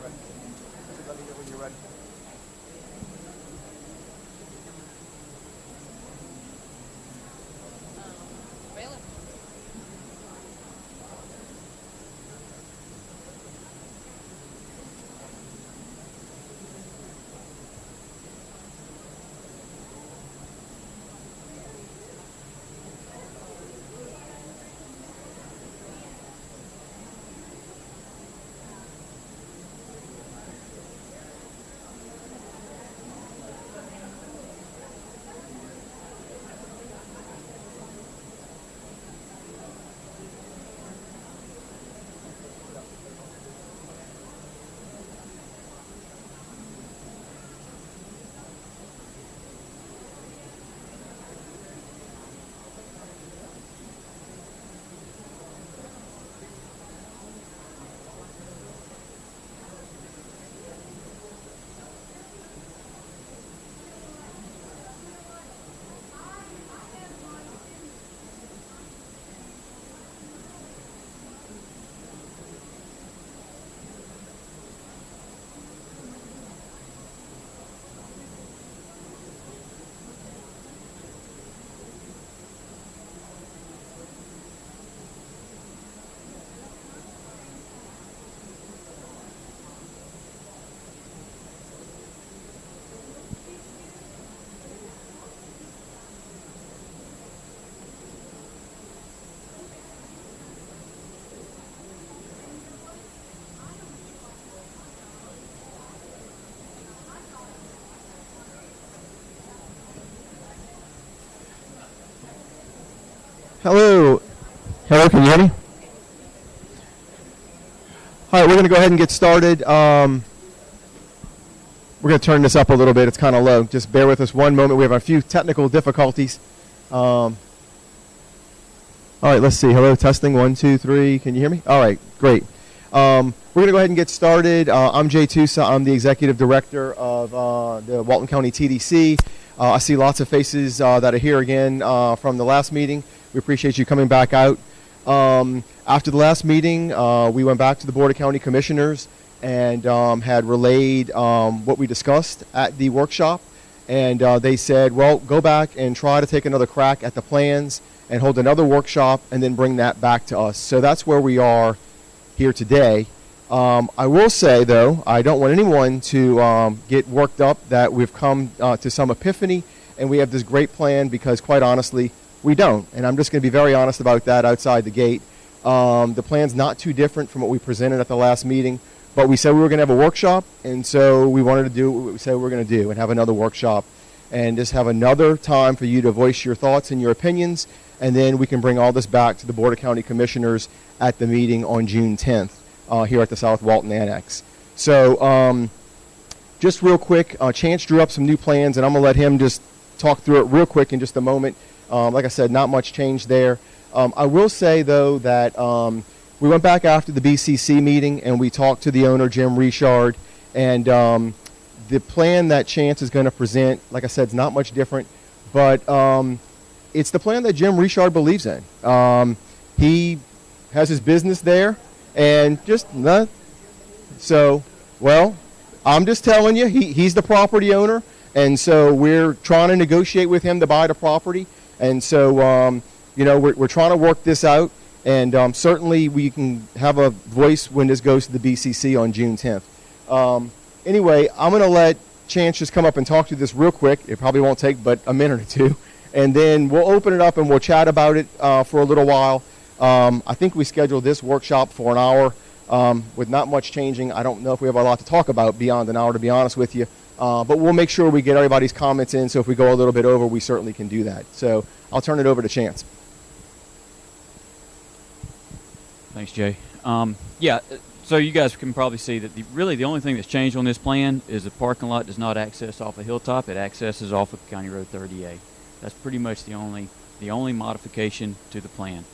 Let me know when you're ready. Hello. Hello, can you hear me? All right, we're going to go ahead and get started. We're going to turn this up a little bit. It's kind of low. Just bear with us one moment. We have a few technical difficulties. All right, let's see. Hello, testing. 1, 2, 3. Can you hear me? All right, great. We're going to go ahead and get started. I'm Jay Tusa. I'm the Executive Director of the Walton County TDC. I see lots of faces that are here again from the last meeting. We appreciate you coming back out. After the last meeting, we went back to the Board of County Commissioners and had relayed what we discussed at the workshop. And they said, well, go back and try to take another crack at the plans and hold another workshop and then bring that back to us. So that's where we are here today. I will say, though, I don't want anyone to get worked up that we've come to some epiphany and we have this great plan, because quite honestly, we don't. And I'm just going to be very honest about that outside the gate. The plan's not too different from what we presented at the last meeting, but we said we were going to have a workshop, and so we wanted to do what we said we were going to do and have another workshop and just have another time for you to voice your thoughts and your opinions, and then we can bring all this back to the Board of County Commissioners at the meeting on June 10th here at the South Walton Annex. So just real quick, Chance drew up some new plans, and I'm going to let him just talk through it real quick in just a moment. Like I said, not much change there. I will say, though, that we went back after the BCC meeting and we talked to the owner, Jim Richard, and the plan that Chance is going to present, like I said, is not much different, but it's the plan that Jim Richard believes in. He has his business there, and just not. So, well, I'm just telling you, he's the property owner, and so we're trying to negotiate with him to buy the property. And so, we're trying to work this out, and certainly we can have a voice when this goes to the BCC on June 10th. Anyway, I'm going to let Chance just come up and talk to this real quick. It probably won't take but a minute or two, and then we'll open it up and we'll chat about it for a little while. I think we scheduled this workshop for an hour with not much changing. I don't know if we have a lot to talk about beyond an hour, to be honest with you. But we'll make sure we get everybody's comments in, so if we go a little bit over, we certainly can do that. So I'll turn it over to Chance. Thanks, Jay. So you guys can probably see that the only thing that's changed on this plan is the parking lot does not access off of Hilltop. It accesses off of County Road 30A. That's pretty much the only modification to the plan.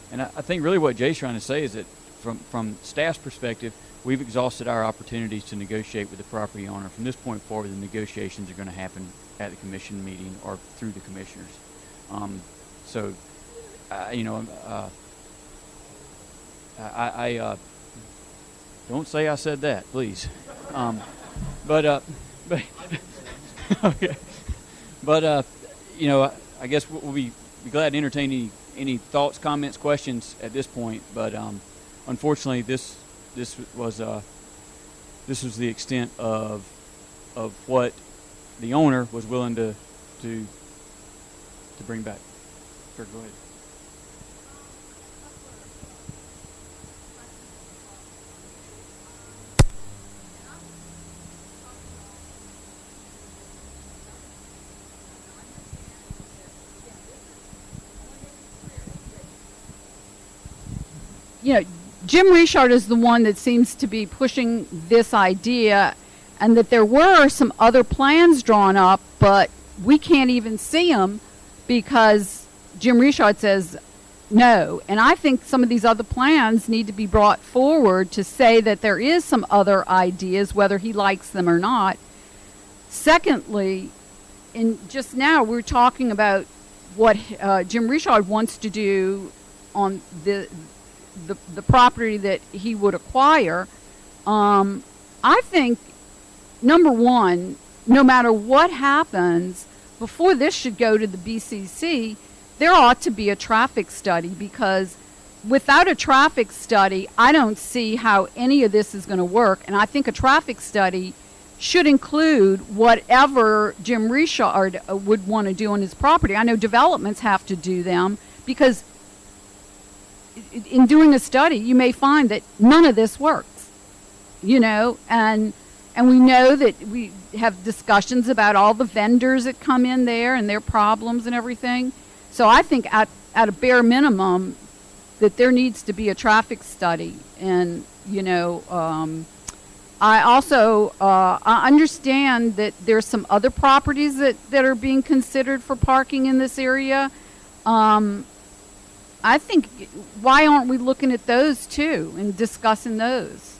And I think really what Jay's trying to say is that from staff's perspective, we've exhausted our opportunities to negotiate with the property owner. From this point forward, the negotiations are going to happen at the commission meeting or through the commissioners. I don't say I said that, please. But but okay. But you know, I guess we'll be glad to entertain any thoughts, comments, questions at this point. But unfortunately, this was the extent of what the owner was willing to bring back. Sure, go ahead. You know, Jim Richard is the one that seems to be pushing this idea, and that there were some other plans drawn up, but we can't even see them because Jim Richard says no. And I think some of these other plans need to be brought forward to say that there is some other ideas, whether he likes them or not. Secondly, just now we're talking about what Jim Richard wants to do on the property that he would acquire. I think, number one, no matter what happens, before this should go to the BCC, there ought to be a traffic study, because without a traffic study, I don't see how any of this is going to work. And I think a traffic study should include whatever Jim Richard would want to do on his property. I know developments have to do them, because in doing a study, you may find that none of this works, you know, and we know that we have discussions about all the vendors that come in there and their problems and everything. So I think at a bare minimum that there needs to be a traffic study. And, you know, I also I understand that there's some other properties that are being considered for parking in this area. I think, why aren't we looking at those too and discussing those?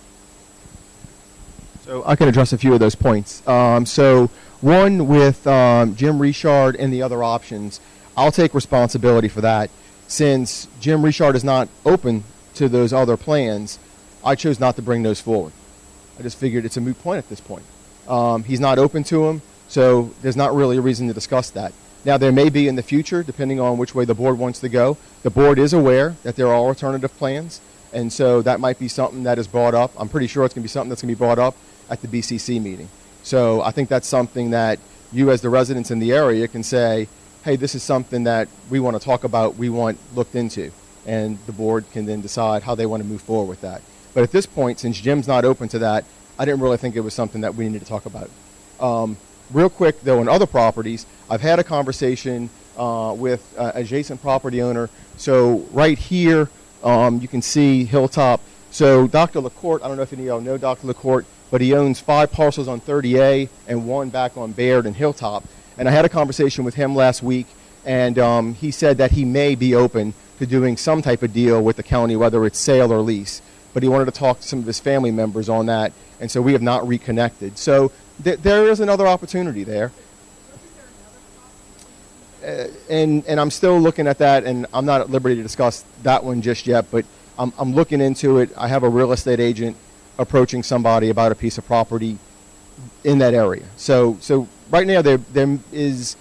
So I can address a few of those points. So one with Jim Richard and the other options, I'll take responsibility for that. Since Jim Richard is not open to those other plans, I chose not to bring those forward. I just figured it's a moot point at this point. He's not open to them, so there's not really a reason to discuss that. Now, there may be in the future, depending on which way the board wants to go. The board is aware that there are alternative plans, and so that might be something that is brought up. I'm pretty sure it's going to be something that's going to be brought up at the BCC meeting. So I think that's something that you as the residents in the area can say, hey, this is something that we want to talk about, we want looked into, and the board can then decide how they want to move forward with that. But at this point, since Jim's not open to that, I didn't really think it was something that we needed to talk about. Real quick, though, on other properties, I've had a conversation with adjacent property owner. So right here, you can see Hilltop. So Dr. LaCourte, I don't know if any of y'all know Dr. LaCourte, but he owns 5 parcels on 30A and 1 back on Baird and Hilltop. And I had a conversation with him last week, and he said that he may be open to doing some type of deal with the county, whether it's sale or lease. But he wanted to talk to some of his family members on that, and so we have not reconnected. So there is another opportunity there. And I'm still looking at that, and I'm not at liberty to discuss that one just yet, but I'm looking into it. I have a real estate agent approaching somebody about a piece of property in that area. So right now there is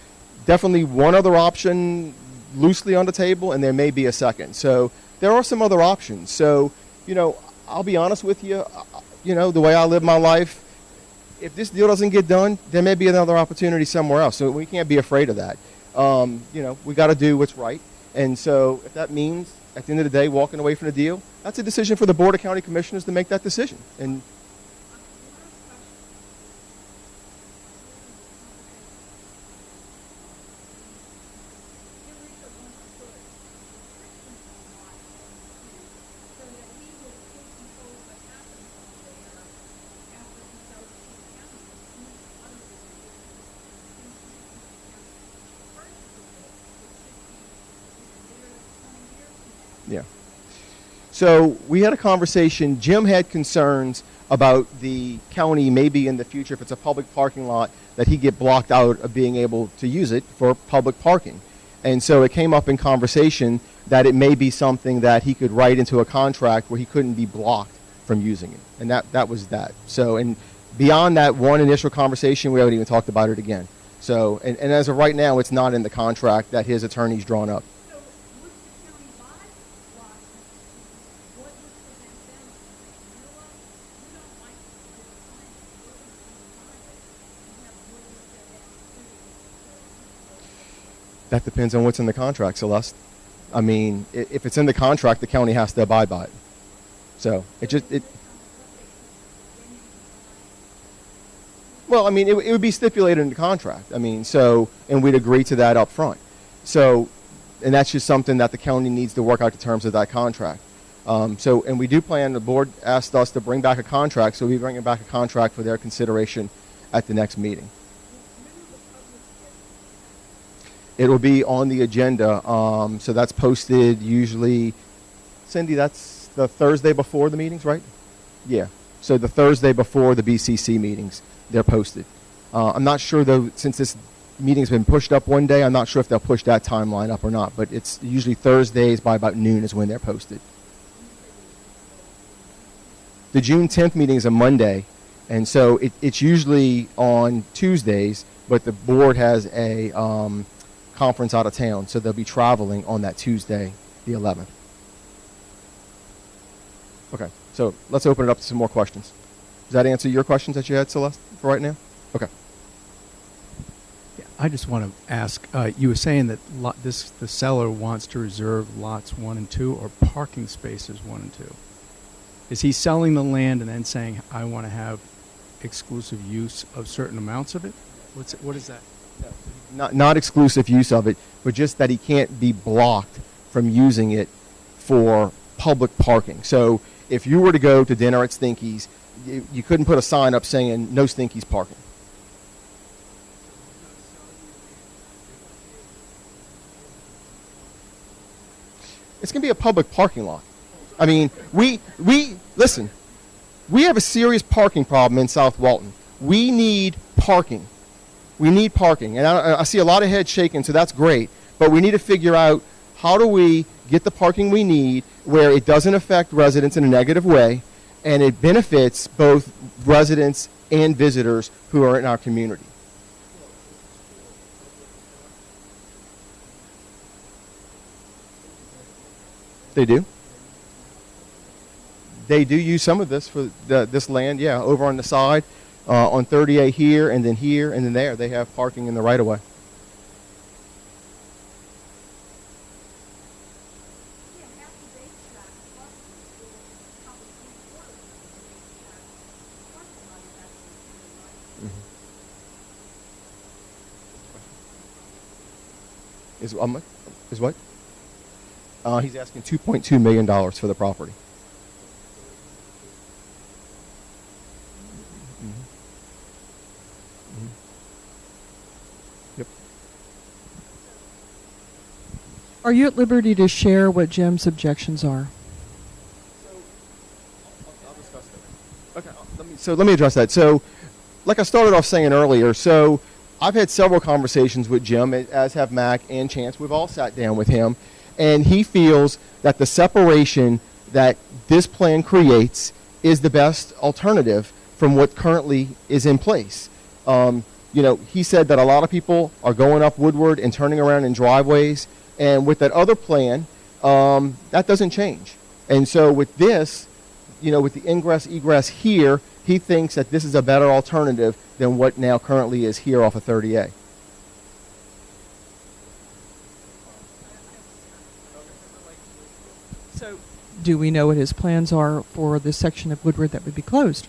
definitely one other option loosely on the table, and there may be a second. So there are some other options. So, you know, I'll be honest with you, you know, the way I live my life, if this deal doesn't get done, there may be another opportunity somewhere else. So we can't be afraid of that. You know, we got to do what's right. And so if that means at the end of the day walking away from the deal, that's a decision for the Board of County Commissioners to make that decision. And yeah. So we had a conversation. Jim had concerns about the county maybe in the future, if it's a public parking lot, that he get blocked out of being able to use it for public parking. And so it came up in conversation that it may be something that he could write into a contract where he couldn't be blocked from using it. And that was that. So, and beyond that one initial conversation, we haven't even talked about it again. So, and as of right now, it's not in the contract that his attorney's drawn up. So would the county buy lots? What would prevent them from saying, you know what, we don't like this plan, we're going to buy it and have Woodward go down That depends on what's in the contract, Celeste. I mean, if it's in the contract, the county has to abide by it. So well, I mean, it would be stipulated in the contract. I mean, so, and we'd agree to that up front. So, and that's just something that the county needs to work out the terms of that contract. So, and we do plan, the board asked us to bring back a contract, so we're bringing back a contract for their consideration at the next meeting. It will be on the agenda, so that's posted usually, Cindy, that's the Thursday before the meetings, right? Yeah, so the Thursday before the BCC meetings, they're posted. I'm not sure, though, since this meeting's been pushed up one day, I'm not sure if they'll push that timeline up or not, but it's usually Thursdays by about noon is when they're posted. The June 10th meeting is a Monday, and so it's usually on Tuesdays, but the board has a conference out of town, so they'll be traveling on that Tuesday, the 11th. Okay, so let's open it up to some more questions. Does that answer your questions that you had, Celeste, for right now? Okay. Yeah, I just want to ask, you were saying that the seller wants to reserve lots 1 and 2 or parking spaces 1 and 2. Is he selling the land and then saying, I want to have exclusive use of certain amounts of it? What is that? Not exclusive use of it, but just that he can't be blocked from using it for public parking. So if you were to go to dinner at Stinky's, you couldn't put a sign up saying no Stinky's parking. It's going to be a public parking lot. I mean, listen, we have a serious parking problem in South Walton. We need parking. We need parking. And I see a lot of heads shaking, so that's great. But we need to figure out how do we get the parking we need where it doesn't affect residents in a negative way and it benefits both residents and visitors who are in our community. They do. They do use some of this for this land, yeah, over on the side, on 30A here, and then there. They have parking in the right-of-way. Is what? He's asking $2.2 million for the property. Yep. Are you at liberty to share what Jim's objections are? I'll discuss that. Okay. Let me address that. So, like I started off saying earlier, so I've had several conversations with Jim, as have Mac and Chance. We've all sat down with him, and he feels that the separation that this plan creates is the best alternative from what currently is in place. He said that a lot of people are going up Woodward and turning around in driveways, and with that other plan, that doesn't change. And so with this, with the ingress, egress here, he thinks that this is a better alternative than what now currently is here off of 30A. So, do we know what his plans are for this section of Woodward that would be closed?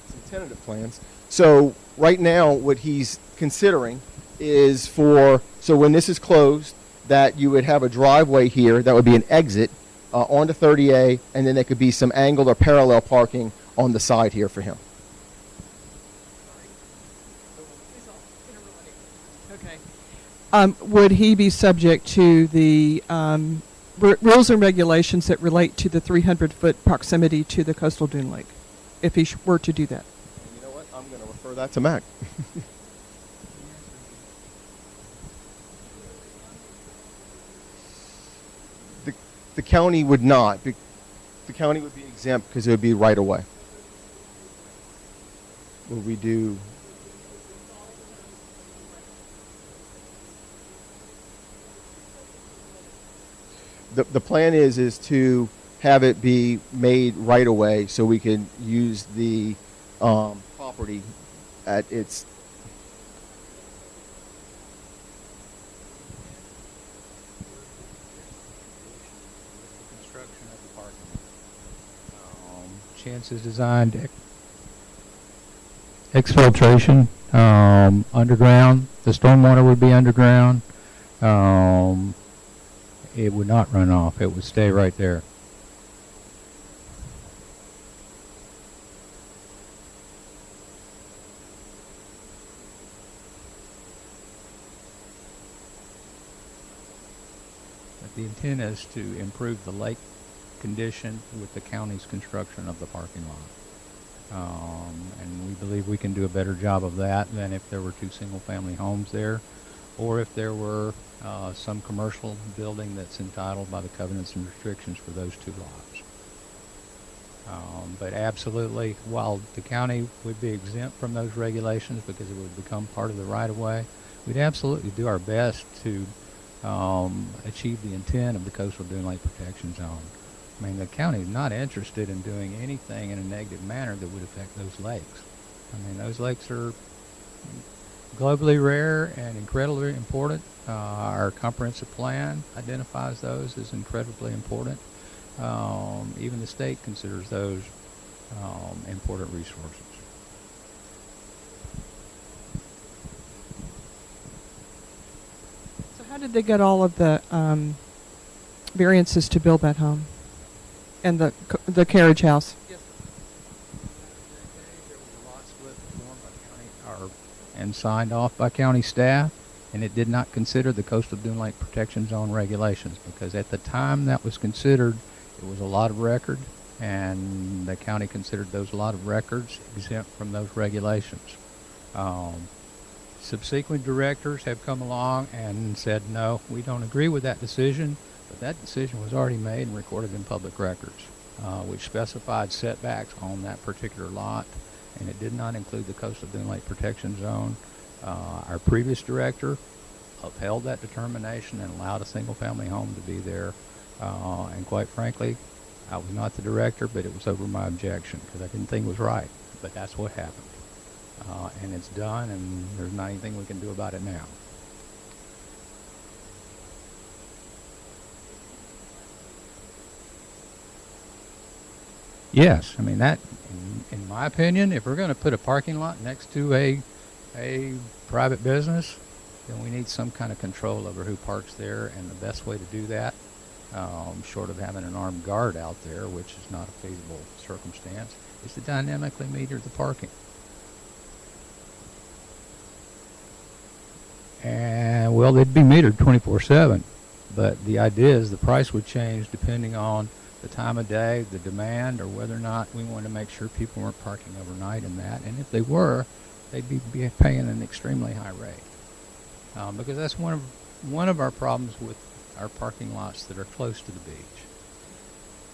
Some tentative plans. So right now what he's considering is so when this is closed, that you would have a driveway here that would be an exit onto 30A, and then there could be some angled or parallel parking on the side here for him. Okay. Would he be subject to the rules and regulations that relate to the 300-foot proximity to the coastal dune lake, if he were to do that? And you know what? I'm going to refer that to Mac. The county would not. The county would be exempt because it would be right away. would we do? The plan is to have it be made right away so we can use the property at its. Construction of the parking lot. Chance is designed exfiltration underground. The stormwater would be underground. It would not run off. It would stay right there. But the intent is to improve the lake condition with the county's construction of the parking lot. And we believe we can do a better job of that than if there were 2 single-family homes there, or if there were some commercial building that's entitled by the covenants and restrictions for those 2 lots. But absolutely, while the county would be exempt from those regulations because it would become part of the right-of-way, we'd absolutely do our best to achieve the intent of the Coastal Dune Lake Protection Zone. I mean, the county is not interested in doing anything in a negative manner that would affect those lakes. I mean, those lakes are globally rare and incredibly important. Our comprehensive plan identifies those as incredibly important. Even the state considers those important resources. So how did they get all of the variances to build that home and the carriage house? Yes, sir. There was a lot split formed by county and signed off by county staff, and it did not consider the Coastal Dune Lake Protection Zone regulations because at the time that was considered, it was a lot of record, and the county considered those lot of records exempt from those regulations. Subsequent directors have come along and said, no, we don't agree with that decision, but that decision was already made and recorded in public records, which specified setbacks on that particular lot, and it did not include the Coastal Dune Lake Protection Zone. Our previous director upheld that determination and allowed a single-family home to be there. And quite frankly, I was not the director, but it was over my objection because I didn't think it was right. But that's what happened. And it's done, and there's not anything we can do about it now. Yes, I mean that, in my opinion, if we're going to put a parking lot next to a private business, then we need some kind of control over who parks there, and the best way to do that, short of having an armed guard out there, which is not a feasible circumstance, is to dynamically meter the parking. And, well, they'd be metered 24/7, but the idea is the price would change depending on the time of day, the demand, or whether or not we wanted to make sure people weren't parking overnight in that. And if they were, they'd be paying an extremely high rate. Because that's one of our problems with our parking lots that are close to the beach.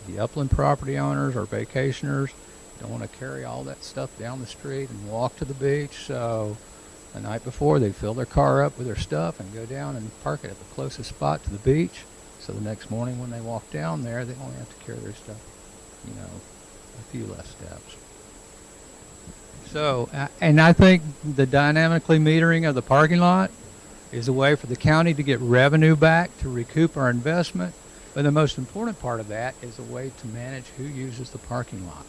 The upland property owners or vacationers don't want to carry all that stuff down the street and walk to the beach, so the night before they fill their car up with their stuff and go down and park it at the closest spot to the beach. So the next morning when they walk down there, they only have to carry their stuff, a few less steps. So, and I think the dynamically metering of the parking lot is a way for the county to get revenue back, to recoup our investment. But the most important part of that is a way to manage who uses the parking lot.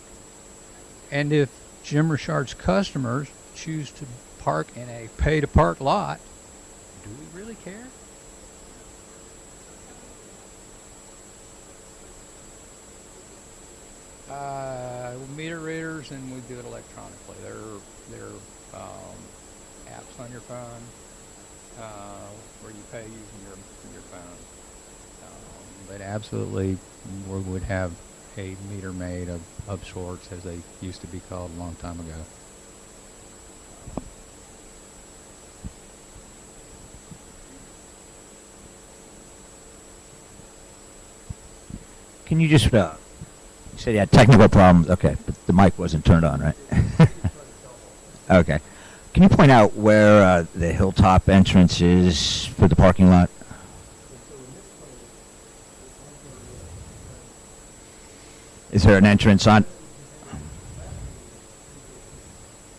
And if Jim Richard's customers choose to park in a pay-to-park lot, do we really care? Meter readers, and we do it electronically. They're apps on your phone where you pay using your phone. But absolutely, we would have a meter made of sorts, as they used to be called a long time ago. Can you just, you said you had technical problems. Okay, but the mic wasn't turned on, right? Okay. Can you point out where the hilltop entrance is for the parking lot? Is there an entrance on?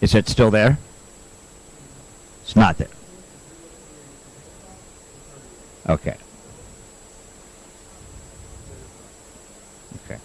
Is it still there? It's not there. Okay. Okay.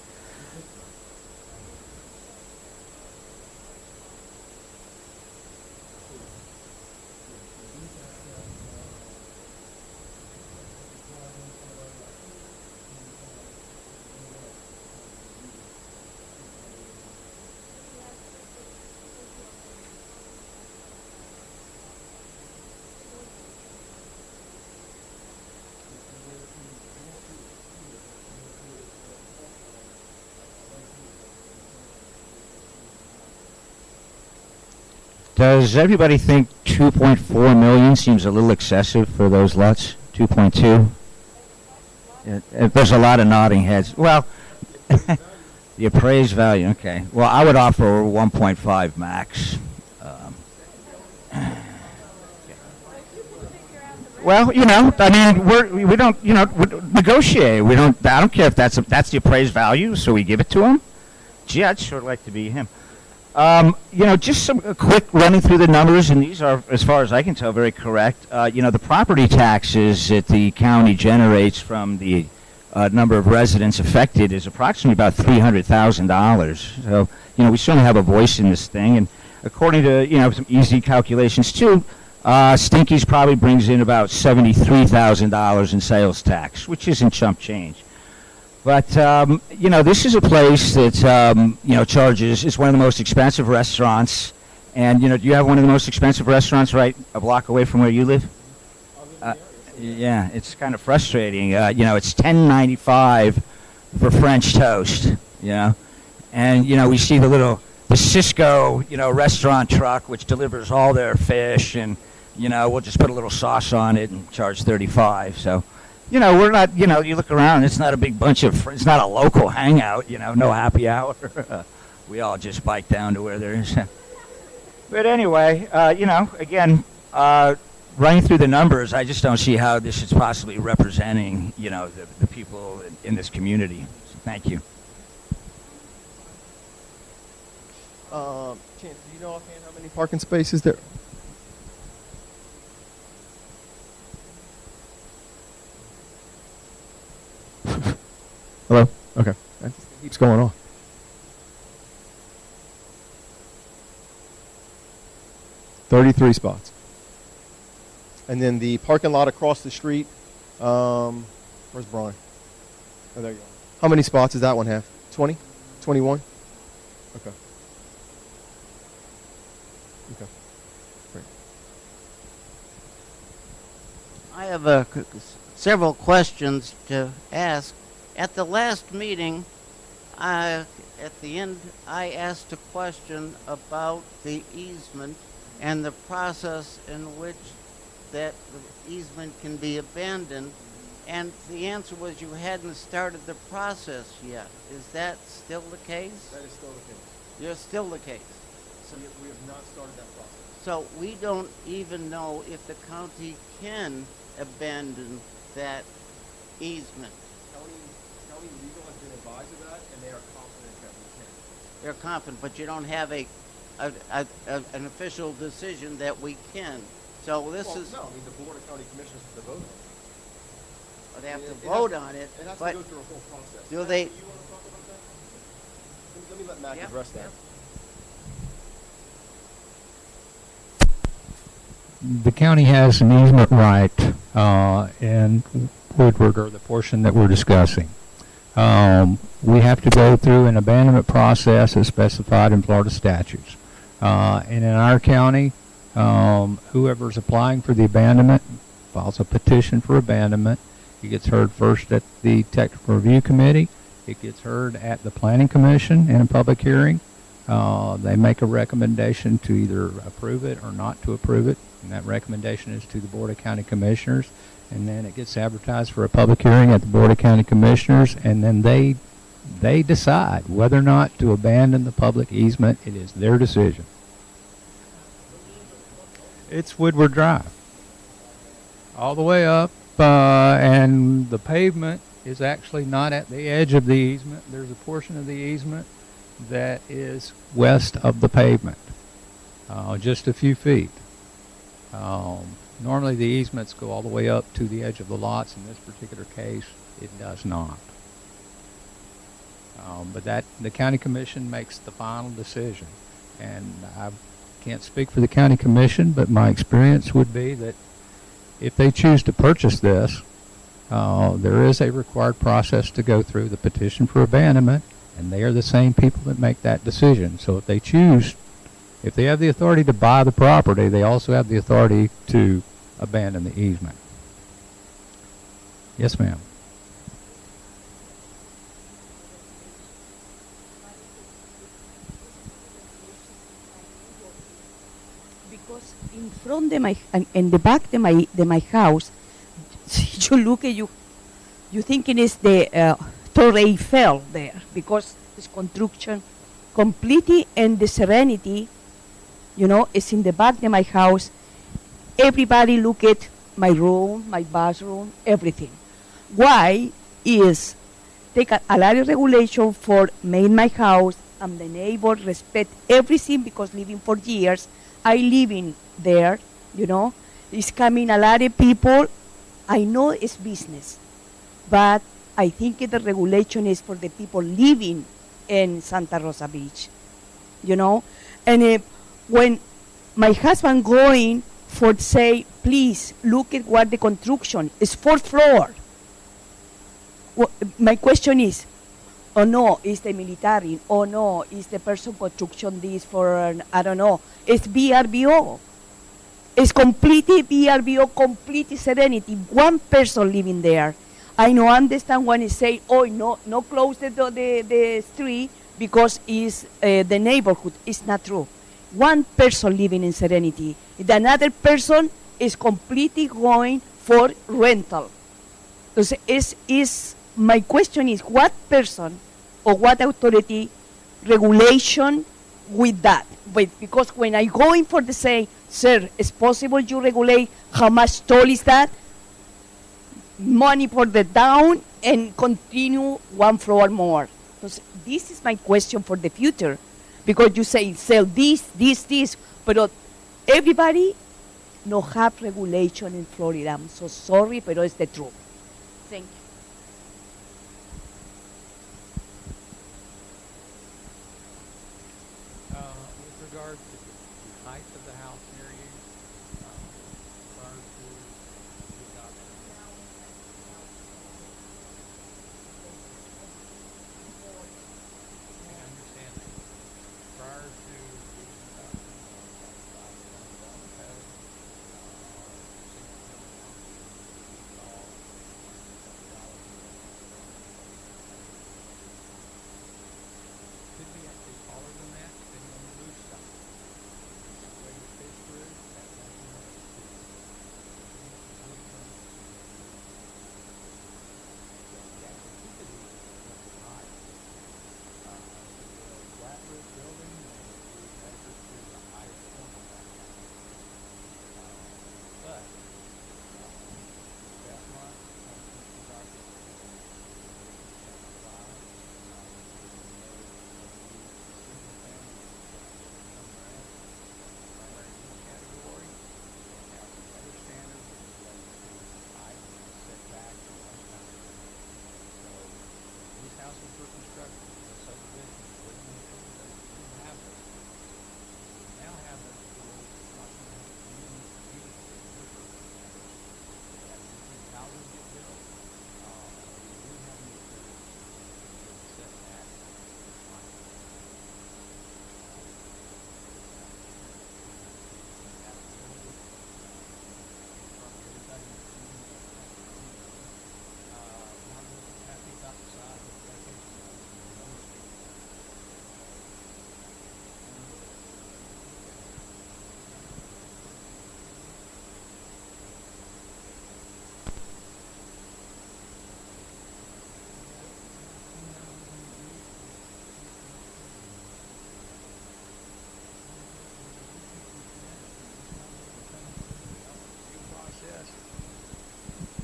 Does everybody think 2.4 million seems a little excessive for those lots? 2.2? There's a lot of nodding heads. Well, the appraised value, okay. Well, I would offer 1.5 max. Well, you know, I mean, we don't, you know, we negotiate. We don't. I don't care if that's the appraised value, so we give it to him. Gee, I'd sure like to be him. You know, just a quick running through the numbers, and these are, as far as I can tell, very correct. You know, the property taxes that the county generates from the number of residents affected is approximately about $300,000. So, you know, we certainly have a voice in this thing, and according to, you know, some easy calculations too, Stinky's probably brings in about $73,000 in sales tax, which isn't chump change. But, you know, this is a place that, you know, charges, it's one of the most expensive restaurants. And, you know, do you have one of the most expensive restaurants right a block away from where you live? Yeah, it's kind of frustrating. You know, it's $10.95 for French toast, you know. And, you know, we see the Cisco, you know, restaurant truck, which delivers all their fish. And, you know, we'll just put a little sauce on it and charge $35. So, you know, we're not, you know, you look around, it's not a big bunch of, it's not a local hangout, you know, no happy hour. We all just bike down to where there is. But anyway, you know, again, running through the numbers, I just don't see how this is possibly representing, you know, the people in this community. So thank you. Chance, do you know offhand how many parking spaces there? Hello? Okay. That just keeps going on. $33 spots. And then the parking lot across the street, where's Brian? Oh, there you go. How many spots does that one have? 20? 21? Okay. Okay. Great. I have several questions to ask. At the last meeting, at the end, I asked a question about the easement and the process in which that the easement can be abandoned, and the answer was you hadn't started the process yet. Is that still the case? That is still the case. You're still the case. So we have not started that process. So we don't even know if the county can abandon that easement. County legal has been advised of that, and they are confident that we can. They're confident, but you don't have an official decision that we can. So this is. No, I mean the Board of County Commissioners have to vote on it. They have to vote on it. It has but to go through a whole process. Do they? You want to talk about that? Let me let Mac address that. The county has an easement right in Woodward, or the portion that we're discussing. We have to go through an abandonment process as specified in Florida statutes. And in our county, whoever's applying for the abandonment files a petition for abandonment. It gets heard first at the Technical Review Committee. It gets heard at the Planning Commission in a public hearing. They make a recommendation to either approve it or not to approve it, and that recommendation is to the Board of County Commissioners, and then it gets advertised for a public hearing at the Board of County Commissioners, and then they decide whether or not to abandon the public easement. It is their decision. It's Woodward Drive. All the way up, and the pavement is actually not at the edge of the easement. There's a portion of the easement that is west of the pavement, just a few feet. Normally the easements go all the way up to the edge of the lots. In this particular case, it does not. But that the county commission makes the final decision, and I can't speak for the county commission, but my experience would be that if they choose to purchase this, there is a required process to go through, the petition for abandonment, and they are the same people that make that decision. So if they choose, if they have the authority to buy the property, they also have the authority to abandon the easement. Yes, ma'am. Because in front of my and in the back of my house, you look at you thinking it's the Torre Eiffel there because it's construction completely, and the Serenity, you know, is in the back of my house. Everybody look at my room, my bathroom, everything. Why is take a lot of regulation for make my house and the neighbor respect everything because living for years, I living there, you know. It's coming a lot of people. I know it's business, but I think the regulation is for the people living in Santa Rosa Beach, you know. And when my husband going for say, please look at what the construction is, 4th floor. Well, my question is, oh no, it's the military. Oh no, it's the person construction this for, I don't know. It's VRBO. It's completely VRBO, completely Serenity. One person living there. I know, understand when you say, oh no, no close the street because it's the neighborhood. It's not true. One person living in Serenity. The another person is completely going for rental. So my question is, what person or what authority regulation with that? But because when I go in for the say, sir, it's possible you regulate how much tall is that? Money for the down and continue 1 floor more. So this is my question for the future. Because you say sell this, but everybody no have regulation in Florida. I'm so sorry, but it's the truth. Thank you. With regard to the height of the house near you, prior to the adoption. I understand that. Prior to the adoption of the code, could be actually taller than that, depending on the roof size. Way you pitch roof, that might be more.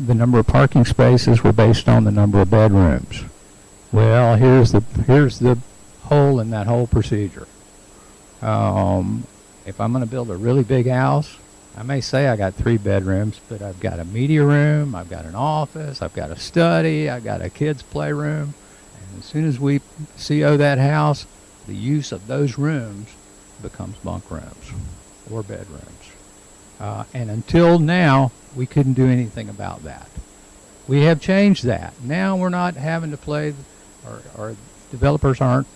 the number of parking spaces were based on the number of bedrooms. Well, here's the hole in that whole procedure. If I'm going to build a really big house, I may say I got 3 bedrooms, but I've got a media room, I've got an office, I've got a study, I've got a kid's playroom. And as soon as we CO that house, the use of those rooms becomes bunk rooms or bedrooms. And until now, we couldn't do anything about that. We have changed that. Now we're not having to play, or developers aren't,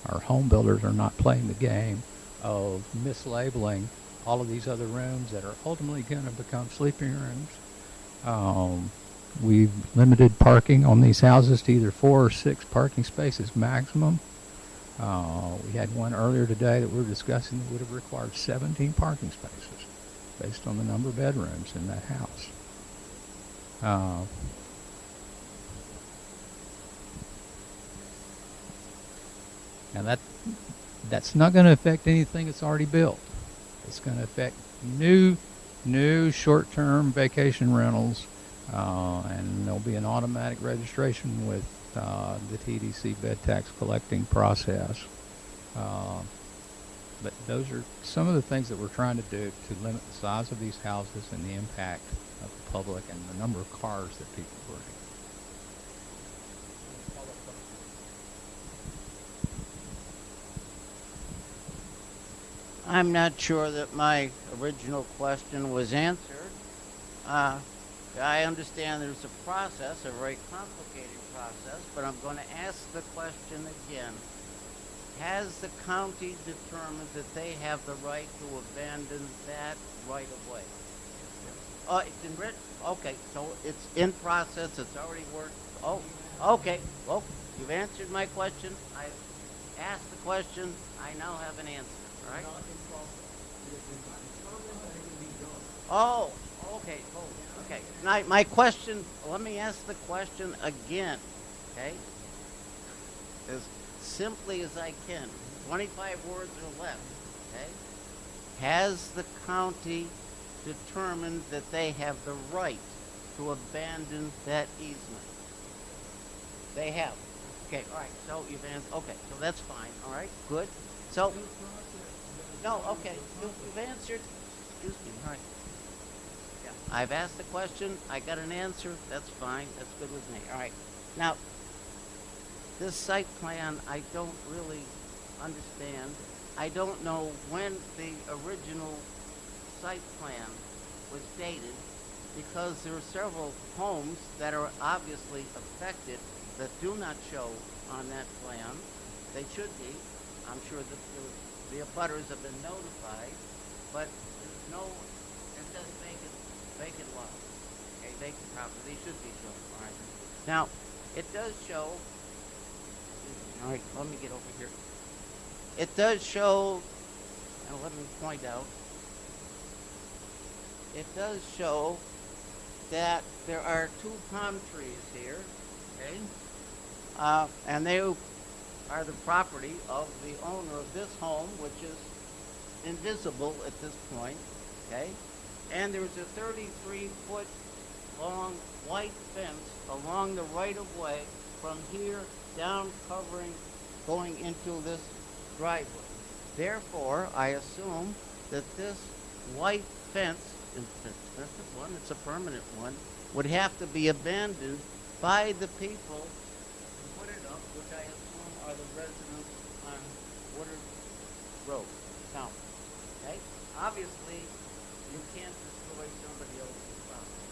our home builders are not playing the game of mislabeling all of these other rooms that are ultimately going to become sleeping rooms. We've limited parking on these houses to either 4 or 6 parking spaces maximum. We had one earlier today that we were discussing that would have required 17 parking spaces based on the number of bedrooms in that house. Now that's not going to affect anything that's already built. It's going to affect new short-term vacation rentals, and there'll be an automatic registration with the TDC bed tax collecting process. But those are some of the things that we're trying to do to limit the size of these houses and the impact of the public and the number of cars that people bring. I'm not sure that my original question was answered. I understand there's a process, a very complicated process, but I'm going to ask the question again. Has the county determined that they have the right to abandon that right of way? Oh, it's in written? Okay, so it's in process, it's already worked. Oh, okay. Well, you've answered my question. I asked the question. I now have an answer, all right? Oh, okay. Oh, okay. Now, my question, let me ask the question again, okay? As simply as I can. 25 words or less, okay? Has the county determined that they have the right to abandon that easement? They have. Okay, all right. So you've answered. Okay, so that's fine. All right, good. So, no, okay. You've answered. Excuse me. All right. Yeah. I've asked the question. I got an answer. That's fine. That's good with me. All right. Now, this site plan, I don't really understand. I don't know when the original site plan was dated, because there are several homes that are obviously affected that do not show on that plan. They should be. I'm sure that the abutters have been notified, but there's no, it says vacant lot. Okay, vacant property, they should be shown. All right. Now, it does show, all right, let me get over here. It does show, and let me point out, it does show that there are 2 palm trees here, okay? And they are the property of the owner of this home, which is invisible at this point, okay? And there's a 33-foot long white fence along the right-of-way from here down, covering, going into this driveway. Therefore, I assume that this white fence, it's a permanent one, would have to be abandoned by the people who put it up, which I assume are the residents on Woodard Road. Now, okay? Obviously, you can't destroy somebody else's property.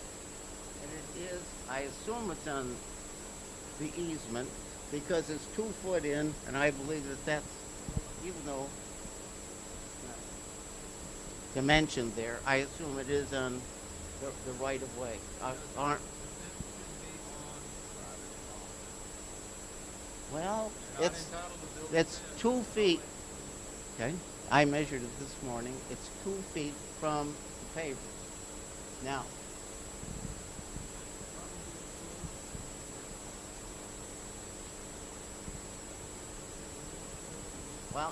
And it is, I assume it's on the easement, because it's 2 foot in, and I believe that that's, even though dimension there, I assume it is on the right of way. Aren't? Well, it's 2 feet. Okay, I measured it this morning. It's 2 feet from the pavement. Now, well,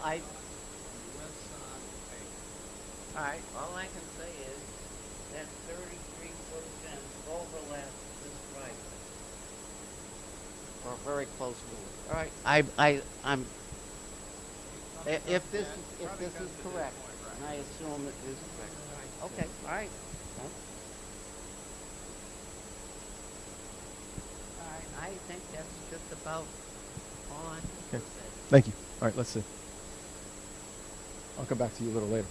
all right, all I can say is that 33-foot fence overlaps Right. Or very close to it. All right. I'm. If this is correct, and I assume it is correct. Okay. All right. All right. I think that's just about all I have to Okay. say. Thank you. All right, let's see. I'll come back to you a little later.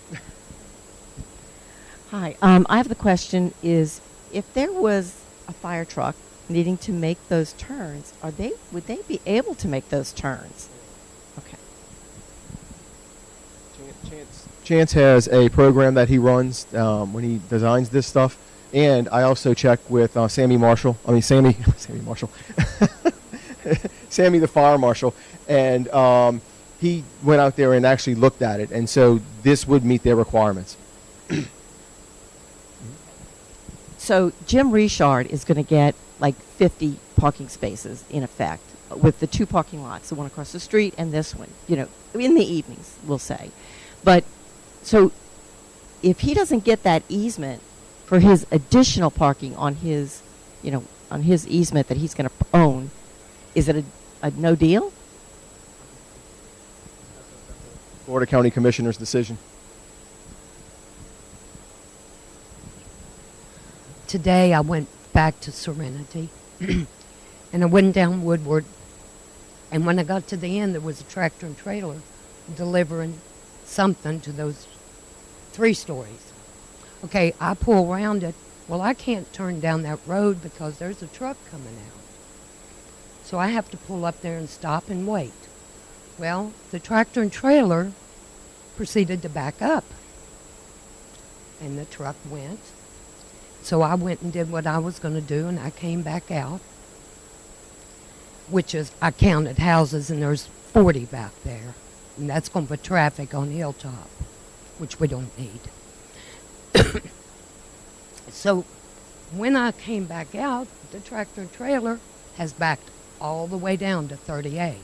Hi, I have the question is, if there was a fire truck needing to make those turns, would they be able to make those turns? Okay. Chance has a program that he runs when he designs this stuff, and I also check with Sammy Marshall. I mean Sammy Marshall, Sammy the fire marshal, and he went out there and actually looked at it, and so this would meet their requirements. So Jim Richard is going to get like 50 parking spaces in effect with the two parking lots, the one across the street and this one, in the evenings, we'll say. But so if he doesn't get that easement for his additional parking on his, on his easement that he's going to own, is it a no deal? Florida County Commissioner's decision. Today I went back to Serenity and I went down Woodward, and when I got to the end there was a tractor and trailer delivering something to those 3 stories. Okay, I pull around it. Well, I can't turn down that road because there's a truck coming out. So I have to pull up there and stop and wait. Well, the tractor and trailer proceeded to back up, and the truck went. So I went and did what I was going to do, and I came back out, which is, I counted houses, and there's 40 back there. And that's going to put traffic on Hilltop, which we don't need. So when I came back out, the tractor and trailer has backed all the way down to 38.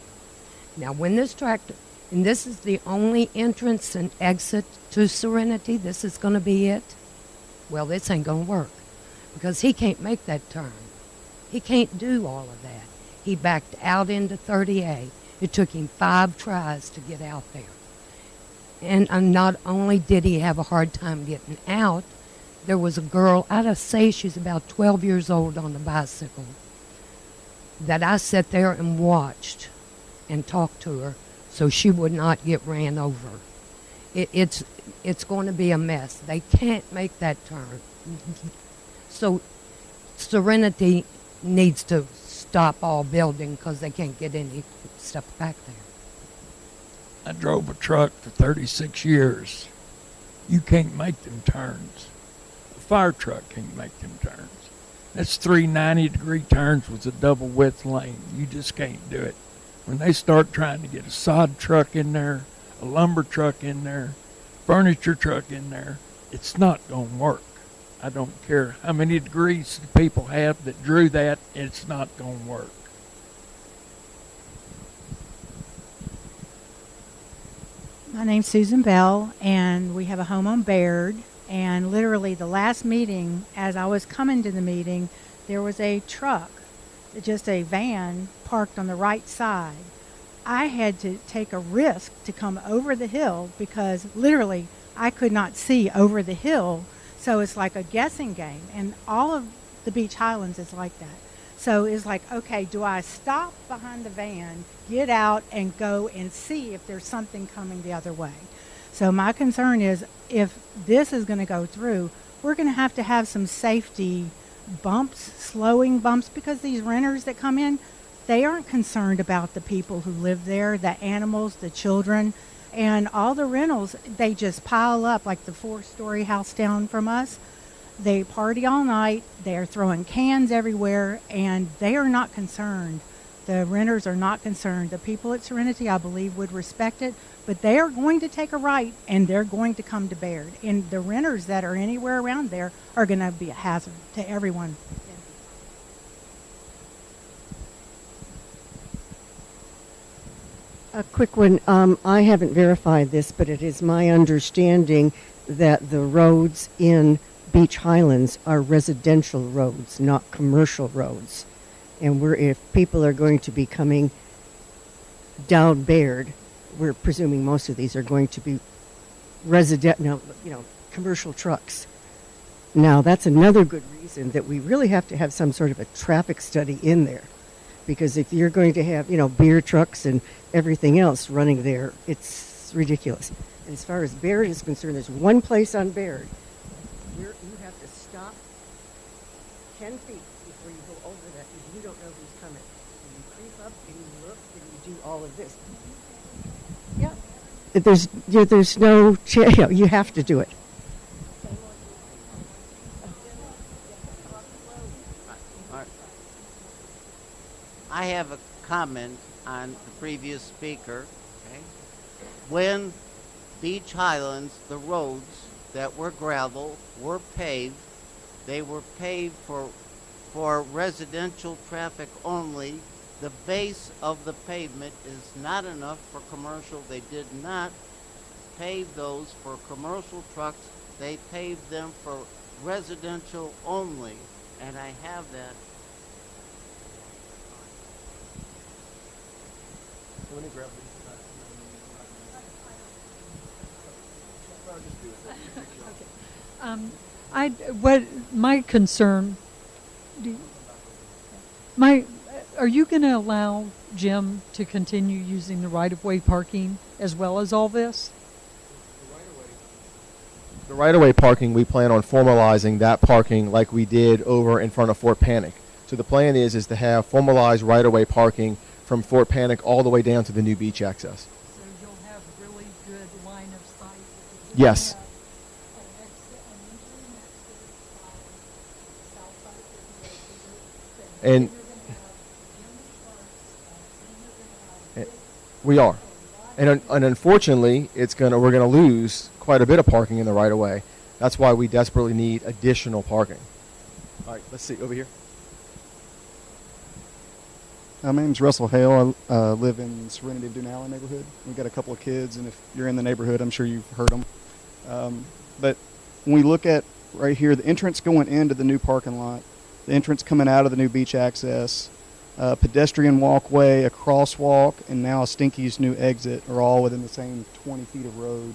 Now, when this tractor, and this is the only entrance and exit to Serenity, this is going to be it. Well, this ain't going to work because he can't make that turn. He can't do all of that. He backed out into 38. It took him 5 tries to get out there. And not only did he have a hard time getting out, there was a girl, I'd say she's about 12 years old on a bicycle, that I sat there and watched and talked to her so she would not get ran over. It's going to be a mess. They can't make that turn. So Serenity needs to stop all building because they can't get any stuff back there. I drove a truck for 36 years. You can't make them turns. A fire truck can't make them turns. That's 3 90-degree turns with a double width lane. You just can't do it. When they start trying to get a sod truck in there, a lumber truck in there, furniture truck in there, it's not going to work. I don't care how many degrees the people have that drew that, it's not going to work. My name's Susan Bell, and we have a home on Baird. And literally the last meeting, as I was coming to the meeting, there was a truck, just a van, parked on the right side. I had to take a risk to come over the hill because literally I could not see over the hill. So it's like a guessing game. And all of the Beach Highlands is like that. So it's like, okay, do I stop behind the van, get out, and go and see if there's something coming the other way? So my concern is if this is going to go through, we're going to have some safety bumps, slowing bumps, because these renters that come in, they aren't concerned about the people who live there, the animals, the children, and all the rentals, they just pile up like the 4-story house down from us. They party all night, they're throwing cans everywhere, and they are not concerned. The renters are not concerned. The people at Serenity, I believe, would respect it, but they are going to take a right, and they're going to come to Baird. And the renters that are anywhere around there are going to be a hazard to everyone. A quick one. I haven't verified this, but it is my understanding that the roads in Beach Highlands are residential roads, not commercial roads. And if people are going to be coming down Baird, we're presuming most of these are going to be commercial trucks. Now, that's another good reason that we really have to have some sort of a traffic study in there. Because if you're going to have, beer trucks and everything else running there, it's ridiculous. And as far as Baird is concerned, there's one place on Baird where you have to stop 10 feet before you go over that because you don't know who's coming. And you creep up and you look and you do all of this. Yeah. There's no you have to do it. I have a comment on the previous speaker. Okay? When Beach Highlands, the roads that were gravel were paved, they were paved for residential traffic only. The base of the pavement is not enough for commercial. They did not pave those for commercial trucks. They paved them for residential only. And I have that. My concern, are you going to allow Jim to continue using the right-of-way parking as well as all this? The right-of-way parking, we plan on formalizing that parking like we did over in front of Fort Panic. So the plan is to have formalized right-of-way parking from Fort Panic all the way down to the new beach access. So you'll have really good line of sight? Yes. And we are. And unfortunately, we're gonna lose quite a bit of parking in the right of way. That's why we desperately need additional parking. All right, let's see over here. My name's Russell Hale. I live in Serenity Dunala neighborhood. We've got a couple of kids, and if you're in the neighborhood, I'm sure you've heard them. But when we look at right here, the entrance going into the new parking lot, the entrance coming out of the new beach access, pedestrian walkway, a crosswalk, and now a Stinky's new exit are all within the same 20 feet of road.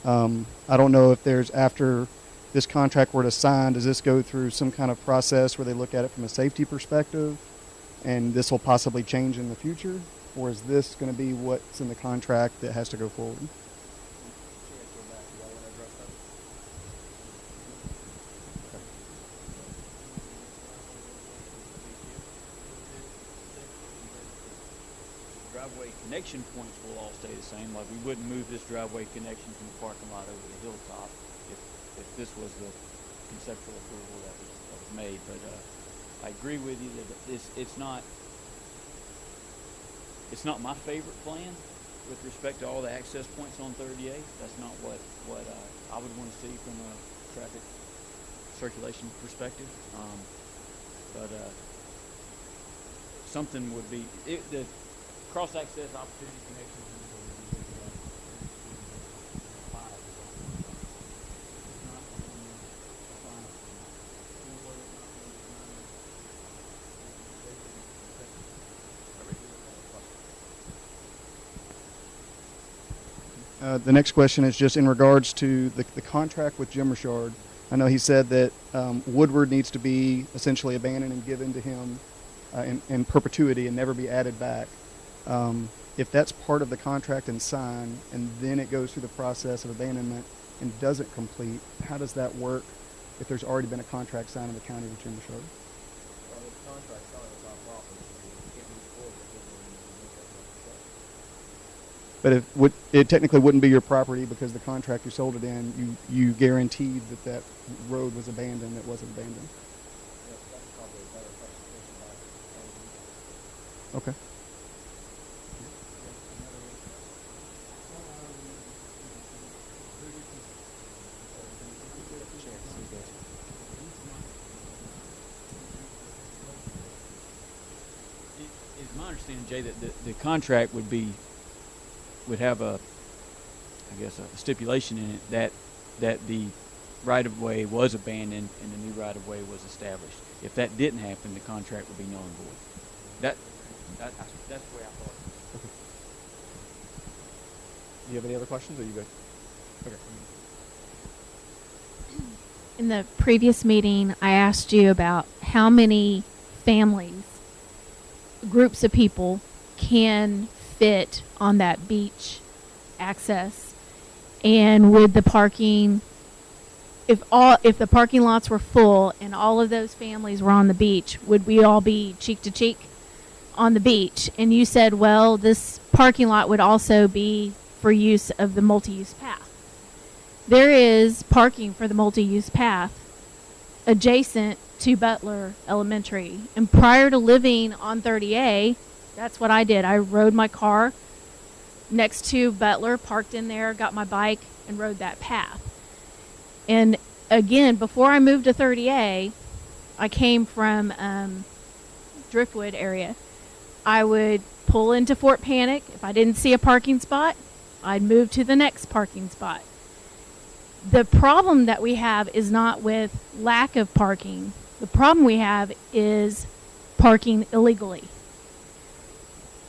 I don't know if after this contract were to sign, does this go through some kind of process where they look at it from a safety perspective and this will possibly change in the future? Or is this going to be what's in the contract that has to go forward? Driveway connection points will all stay the same. Like we wouldn't move this driveway connection from the parking lot over the hilltop if this was the conceptual approval that was made. But I agree with you that it's not my favorite plan with respect to all the access points on 38. That's not what I would want to see from a traffic circulation perspective. But something would be the cross-access opportunity connections. The next question is just in regards to the contract with Jim Richard. I know he said that Woodward needs to be essentially abandoned and given to him in perpetuity and never be added back. If that's part of the contract and signed, and then it goes through the process of abandonment and doesn't complete, how does that work if there's already been a contract signed in the county with Jim Richard? But it technically wouldn't be your property because the contract you sold it in, you guaranteed that road was abandoned. It wasn't abandoned. Okay. It's my understanding, Jay, that the contract would have a stipulation in it that the right-of-way was abandoned and the new right-of-way was established. If that didn't happen, the contract would be null and void. That's the way I thought. Okay. Do you have any other questions, or are you good? Okay. In the previous meeting, I asked you about how many families, groups of people, can fit on that beach access, and would the parking, if the parking lots were full and all of those families were on the beach, would we all be cheek to cheek on the beach? And you said, well, this parking lot would also be for use of the multi-use path. There is parking for the multi-use path adjacent to Butler Elementary. And prior to living on 30A, that's what I did. I rode my car next to Butler, parked in there, got my bike, and rode that path. And again, before I moved to 30A, I came from Driftwood area. I would pull into Fort Panic. If I didn't see a parking spot, I'd move to the next parking spot. The problem that we have is not with lack of parking. The problem we have is parking illegally.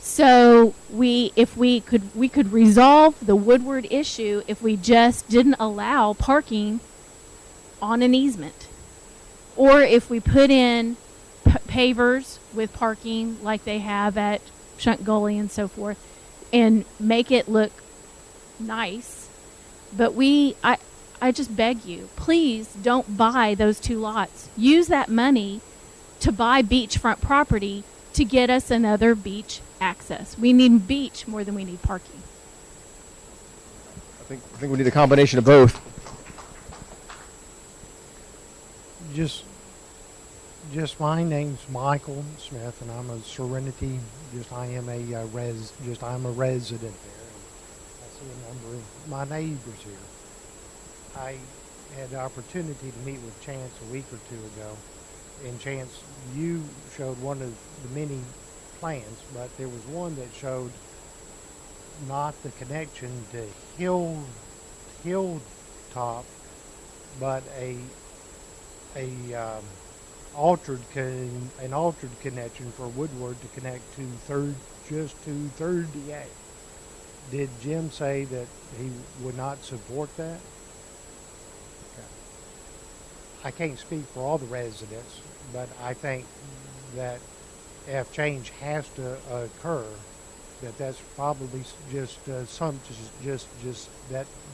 So we could resolve the Woodward issue if we just didn't allow parking on an easement, or if we put in pavers with parking like they have at Shunt Gully and so forth, and make it look nice. But I just beg you, please don't buy those two lots. Use that money to buy beachfront property to get us another beach access. We need beach more than we need parking. I think we need a combination of both. Just my name's Michael Smith, and I'm a Serenity. I'm a resident there. I see a number of my neighbors here. I had the opportunity to meet with Chance a week or two ago, and Chance, you showed one of the many plans, but there was one that showed not the connection to Hilltop, but an altered connection for Woodward to connect to 30A. Did Jim say that he would not support that? I can't speak for all the residents, but I think that if change has to occur, that's probably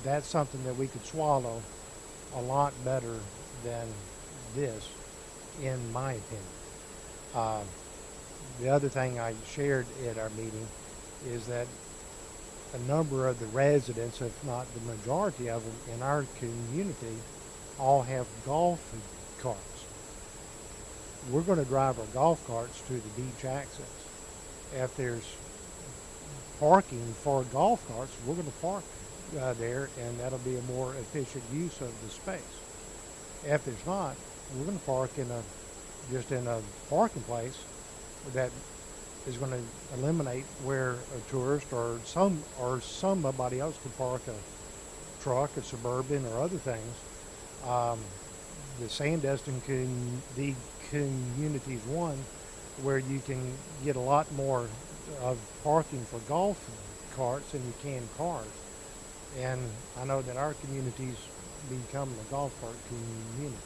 that's something that we could swallow a lot better than this, in my opinion. The other thing I shared at our meeting is that a number of the residents, if not the majority of them in our community, all have golf carts. We're going to drive our golf carts to the beach access. If there's parking for golf carts, we're going to park there, and that'll be a more efficient use of the space. If there's not, we're going to park in a parking place that is going to eliminate where a tourist or somebody else could park a truck, a Suburban, or other things. The Sandestin the community's one where you can get a lot more of parking for golf carts than you can cars. And I know that our community's becoming a golf cart community.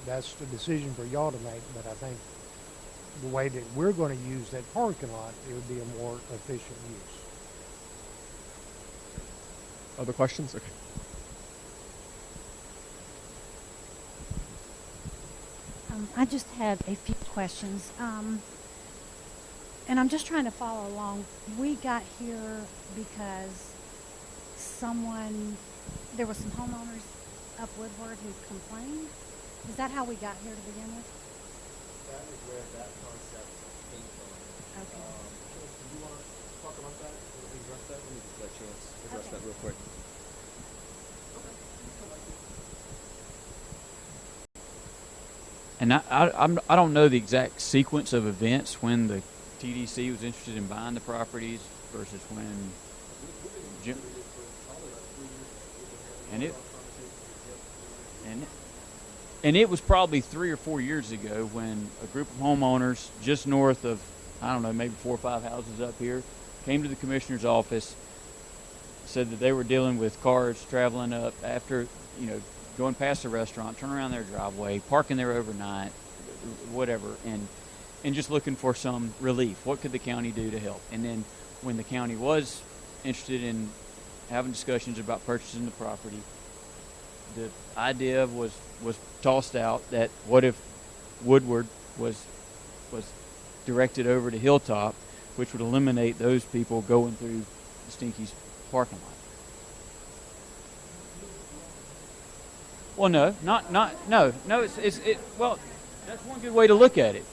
That's the decision for y'all to make, but I think the way that we're going to use that parking lot, it would be a more efficient use. Other questions? Okay. I just had a few questions, and I'm just trying to follow along. We got here because there were some homeowners up Woodward who complained. Is that how we got here to begin with? That is where that concept came from. Okay. Do you want to talk about that? Or address that? Let me just let Chance address that real quick. And I don't know the exact sequence of events when the TDC was interested in buying the properties versus when Jim. And it And it was probably 3 or 4 years ago when a group of homeowners just north of, I don't know, maybe 4 or 5 houses up here, came to the commissioner's office, said that they were dealing with cars traveling up after, going past the restaurant, turning around their driveway, parking there overnight, whatever, and just looking for some relief. What could the county do to help? And then when the county was interested in having discussions about purchasing the property, the idea was tossed out that what if Woodward was directed over to Hilltop, which would eliminate those people going through the Stinky's parking lot. Well, no. Well, that's one good way to look at it.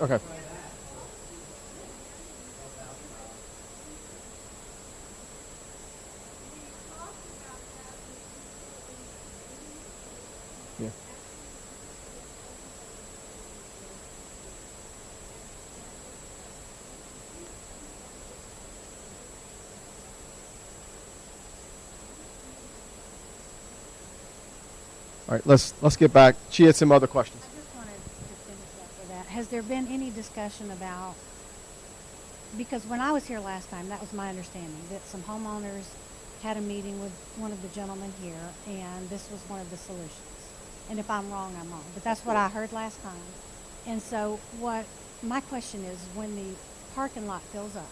Okay. Yeah. All right, let's get back. She had some other questions. I just wanted to finish up with that. Has there been any discussion about, because when I was here last time, that was my understanding, that some homeowners had a meeting with one of the gentlemen here, and this was one of the solutions. And if I'm wrong, I'm wrong. But that's what I heard last time. And so my question is, when the parking lot fills up,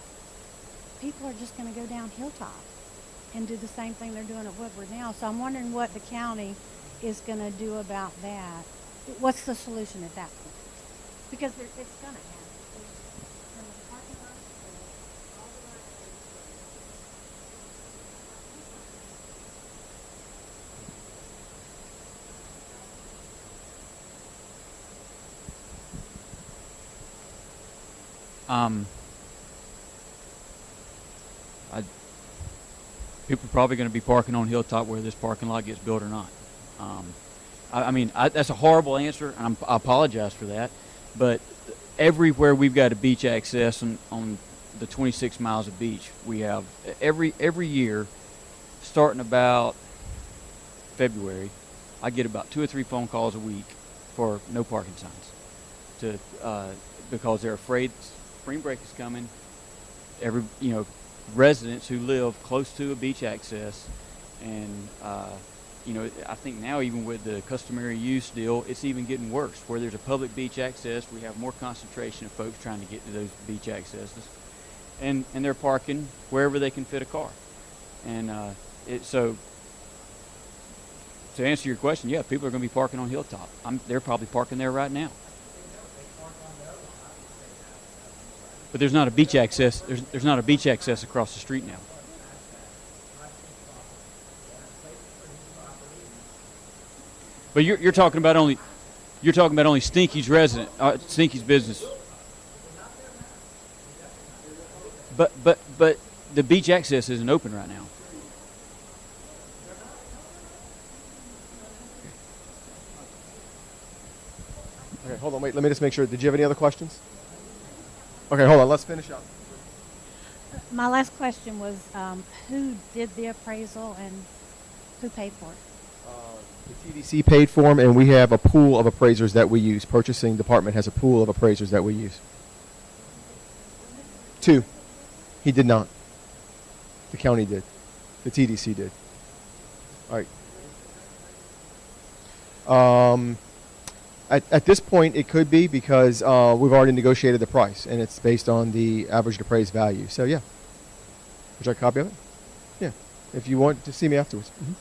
people are just going to go down Hilltop and do the same thing they're doing at Woodward now. So I'm wondering what the county is going to do about that. What's the solution at that point? Because it's going to happen. People are probably going to be parking on Hilltop where this parking lot gets built or not. That's a horrible answer, and I apologize for that. But everywhere we've got a beach access on the 26 miles of beach, we have every year, starting about February, I get about 2 or 3 phone calls a week for no parking signs, because they're afraid spring break is coming. Residents who live close to a beach access, and I think now even with the customary use deal, it's even getting worse. Where there's a public beach access, we have more concentration of folks trying to get to those beach accesses, and they're parking wherever they can fit a car. And so to answer your question, yeah, people are going to be parking on Hilltop. They're probably parking there right now. But there's not a beach access. There's not a beach access across the street now. But you're talking about only Stinky's resident, Stinky's business. But the beach access isn't open right now. Okay, hold on, wait. Let me just make sure. Did you have any other questions? Okay, hold on. Let's finish up. My last question was, who did the appraisal and who paid for it? The TDC paid for them, and we have a pool of appraisers that we use. Purchasing department has a pool of appraisers that we use. 2. He did not. The county did. The TDC did. All right. At this point, it could be because we've already negotiated the price, and it's based on the average appraised value. So, yeah. Would you like a copy of it? Yeah. If you want to see me afterwards. Mm-hmm.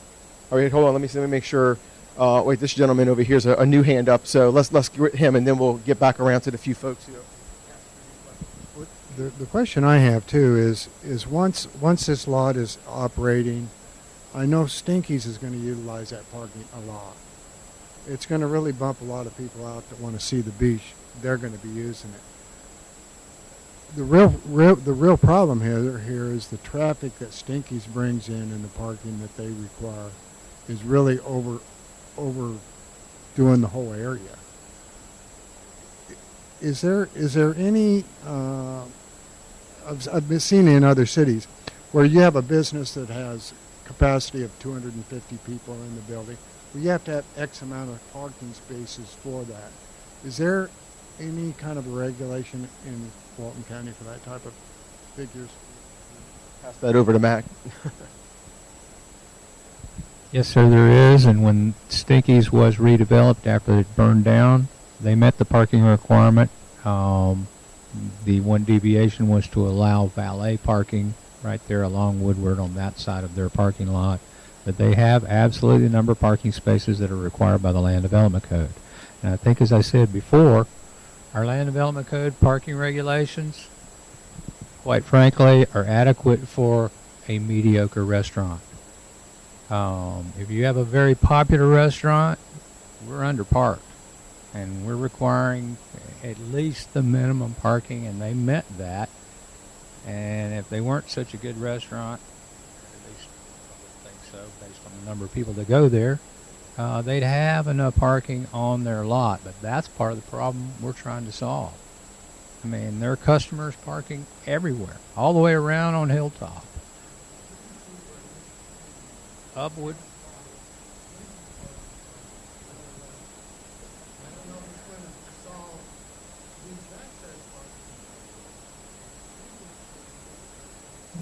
All right, hold on. Let me make sure. Wait, this gentleman over here is a new hand up. So let's get him, and then we'll get back around to the few folks here. The question I have too is once this lot is operating, I know Stinky's is going to utilize that parking a lot. It's going to really bump a lot of people out that want to see the beach. They're going to be using it. The real problem here is the traffic that Stinky's brings in and the parking that they require is really overdoing the whole area. Is there any? I've been seen in other cities where you have a business that has capacity of 250 people in the building. Well, you have to have X amount of parking spaces for that. Is there any kind of regulation in Walton County for that type of figures? Pass that over to Mac. Yes, sir, there is. And when Stinky's was redeveloped after it burned down, they met the parking requirement. The one deviation was to allow valet parking right there along Woodward on that side of their parking lot. But they have absolutely the number of parking spaces that are required by the Land Development Code. And I think, as I said before, our Land Development Code parking regulations, quite frankly, are adequate for a mediocre restaurant. If you have a very popular restaurant, we're underparked. And we're requiring at least the minimum parking, and they met that. And if they weren't such a good restaurant, at least I would think so, based on the number of people that go there, they'd have enough parking on their lot. But that's part of the problem we're trying to solve. I mean, there are customers parking everywhere, all the way around on Hilltop. Upwood.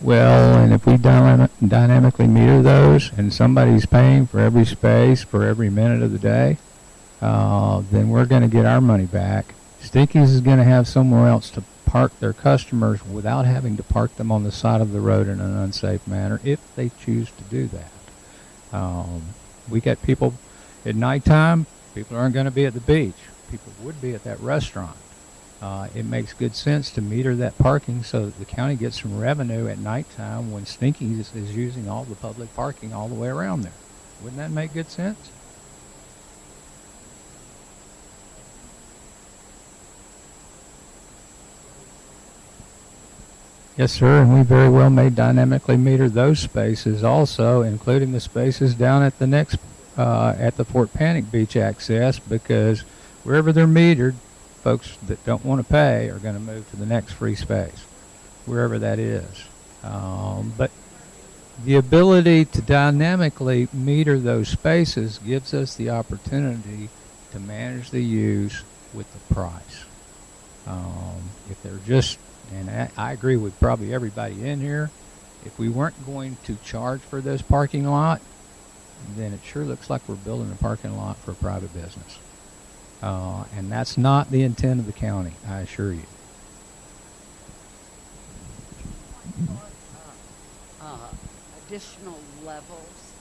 Well, and if we dynamically meter those and somebody's paying for every space for every minute of the day, then we're going to get our money back. Stinky's is going to have somewhere else to park their customers without having to park them on the side of the road in an unsafe manner if they choose to do that. We get people at nighttime, people aren't going to be at the beach. People would be at that restaurant. It makes good sense to meter that parking so that the county gets some revenue at nighttime when Stinky's is using all the public parking all the way around there. Wouldn't that make good sense? Yes, sir, and we very well may dynamically meter those spaces also, including the spaces down at the next, at the Fort Panic Beach access, because wherever they're metered, folks that don't want to pay are going to move to the next free space, wherever that is. But the ability to dynamically meter those spaces gives us the opportunity to manage the use with the price. If they're just, and I agree with probably everybody in here, if we weren't going to charge for this parking lot, then it sure looks like we're building a parking lot for a private business. And that's not the intent of the county, I assure you. Additional levels,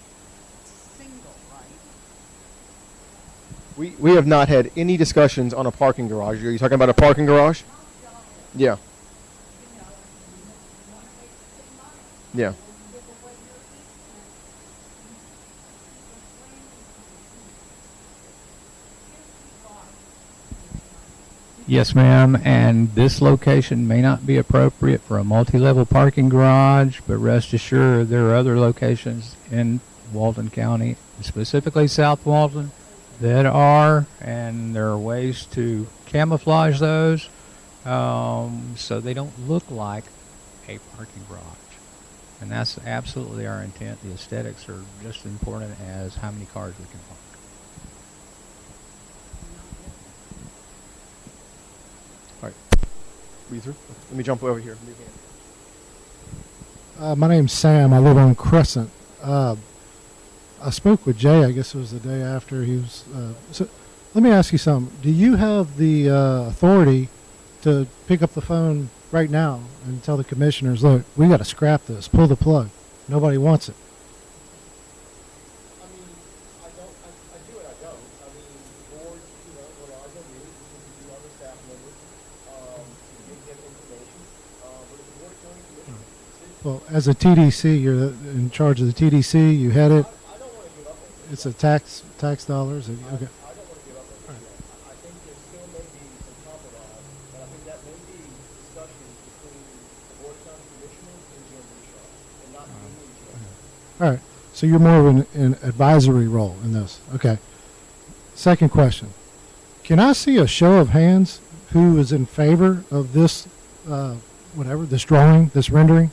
single, right? We have not had any discussions on a parking garage. Are you talking about a parking garage? Yeah. Yeah. Yes, ma'am, and this location may not be appropriate for a multi-level parking garage, but rest assured there are other locations in Walton County, specifically South Walton, that are, and there are ways to camouflage those so they don't look like a parking garage. And that's absolutely our intent. The aesthetics are just as important as how many cars we can park. All right. Are you through? Let me jump over here. My name's Sam. I live on Crescent. I spoke with Jay, I guess it was the day after he was. So let me ask you something. Do you have the authority to pick up the phone right now and tell the commissioners, look, we got to scrap this, pull the plug? Nobody wants it. Well, as a TDC, you're in charge of the TDC. You head it. It's a tax dollars. Okay. All right. So you're more of an advisory role in this. Okay. Second question. Can I see a show of hands who is in favor of this, this drawing, this rendering?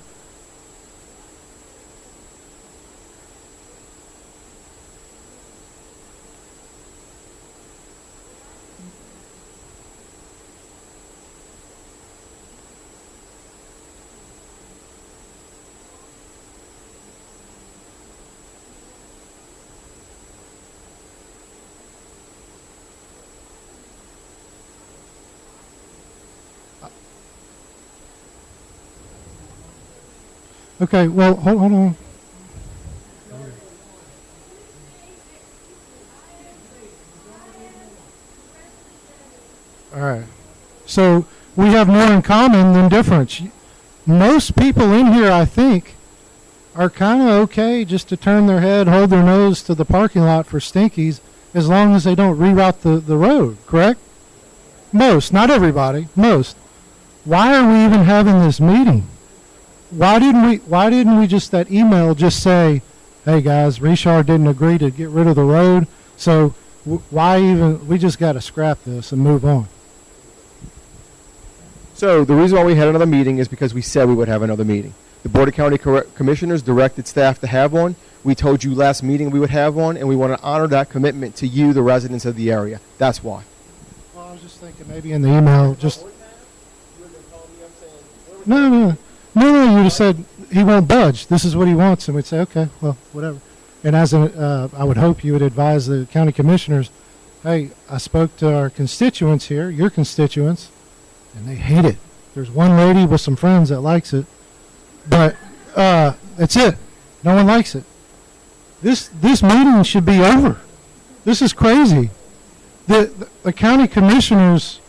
Okay, well, hold on. All right. So we have more in common than difference. Most people in here, I think, are kind of okay just to turn their head, hold their nose to the parking lot for Stinkies, as long as they don't reroute the road, correct? Most, not everybody, most. Why are we even having this meeting? Why didn't we just, that email just say, hey guys, Richard didn't agree to get rid of the road, so why even, we just got to scrap this and move on. So the reason why we had another meeting is because we said we would have another meeting. The Board of County Commissioners directed staff to have one. We told you last meeting we would have one, and we want to honor that commitment to you, the residents of the area. That's why. Well, I was just thinking maybe in the email, just... No, you just said he won't budge. This is what he wants, and we'd say, okay, well, whatever. And as I would hope you would advise the county commissioners, hey, I spoke to our constituents here, your constituents, and they hate it. There's one lady with some friends that likes it, but that's it. No one likes it. This meeting should be over. This is crazy. The county commissioners...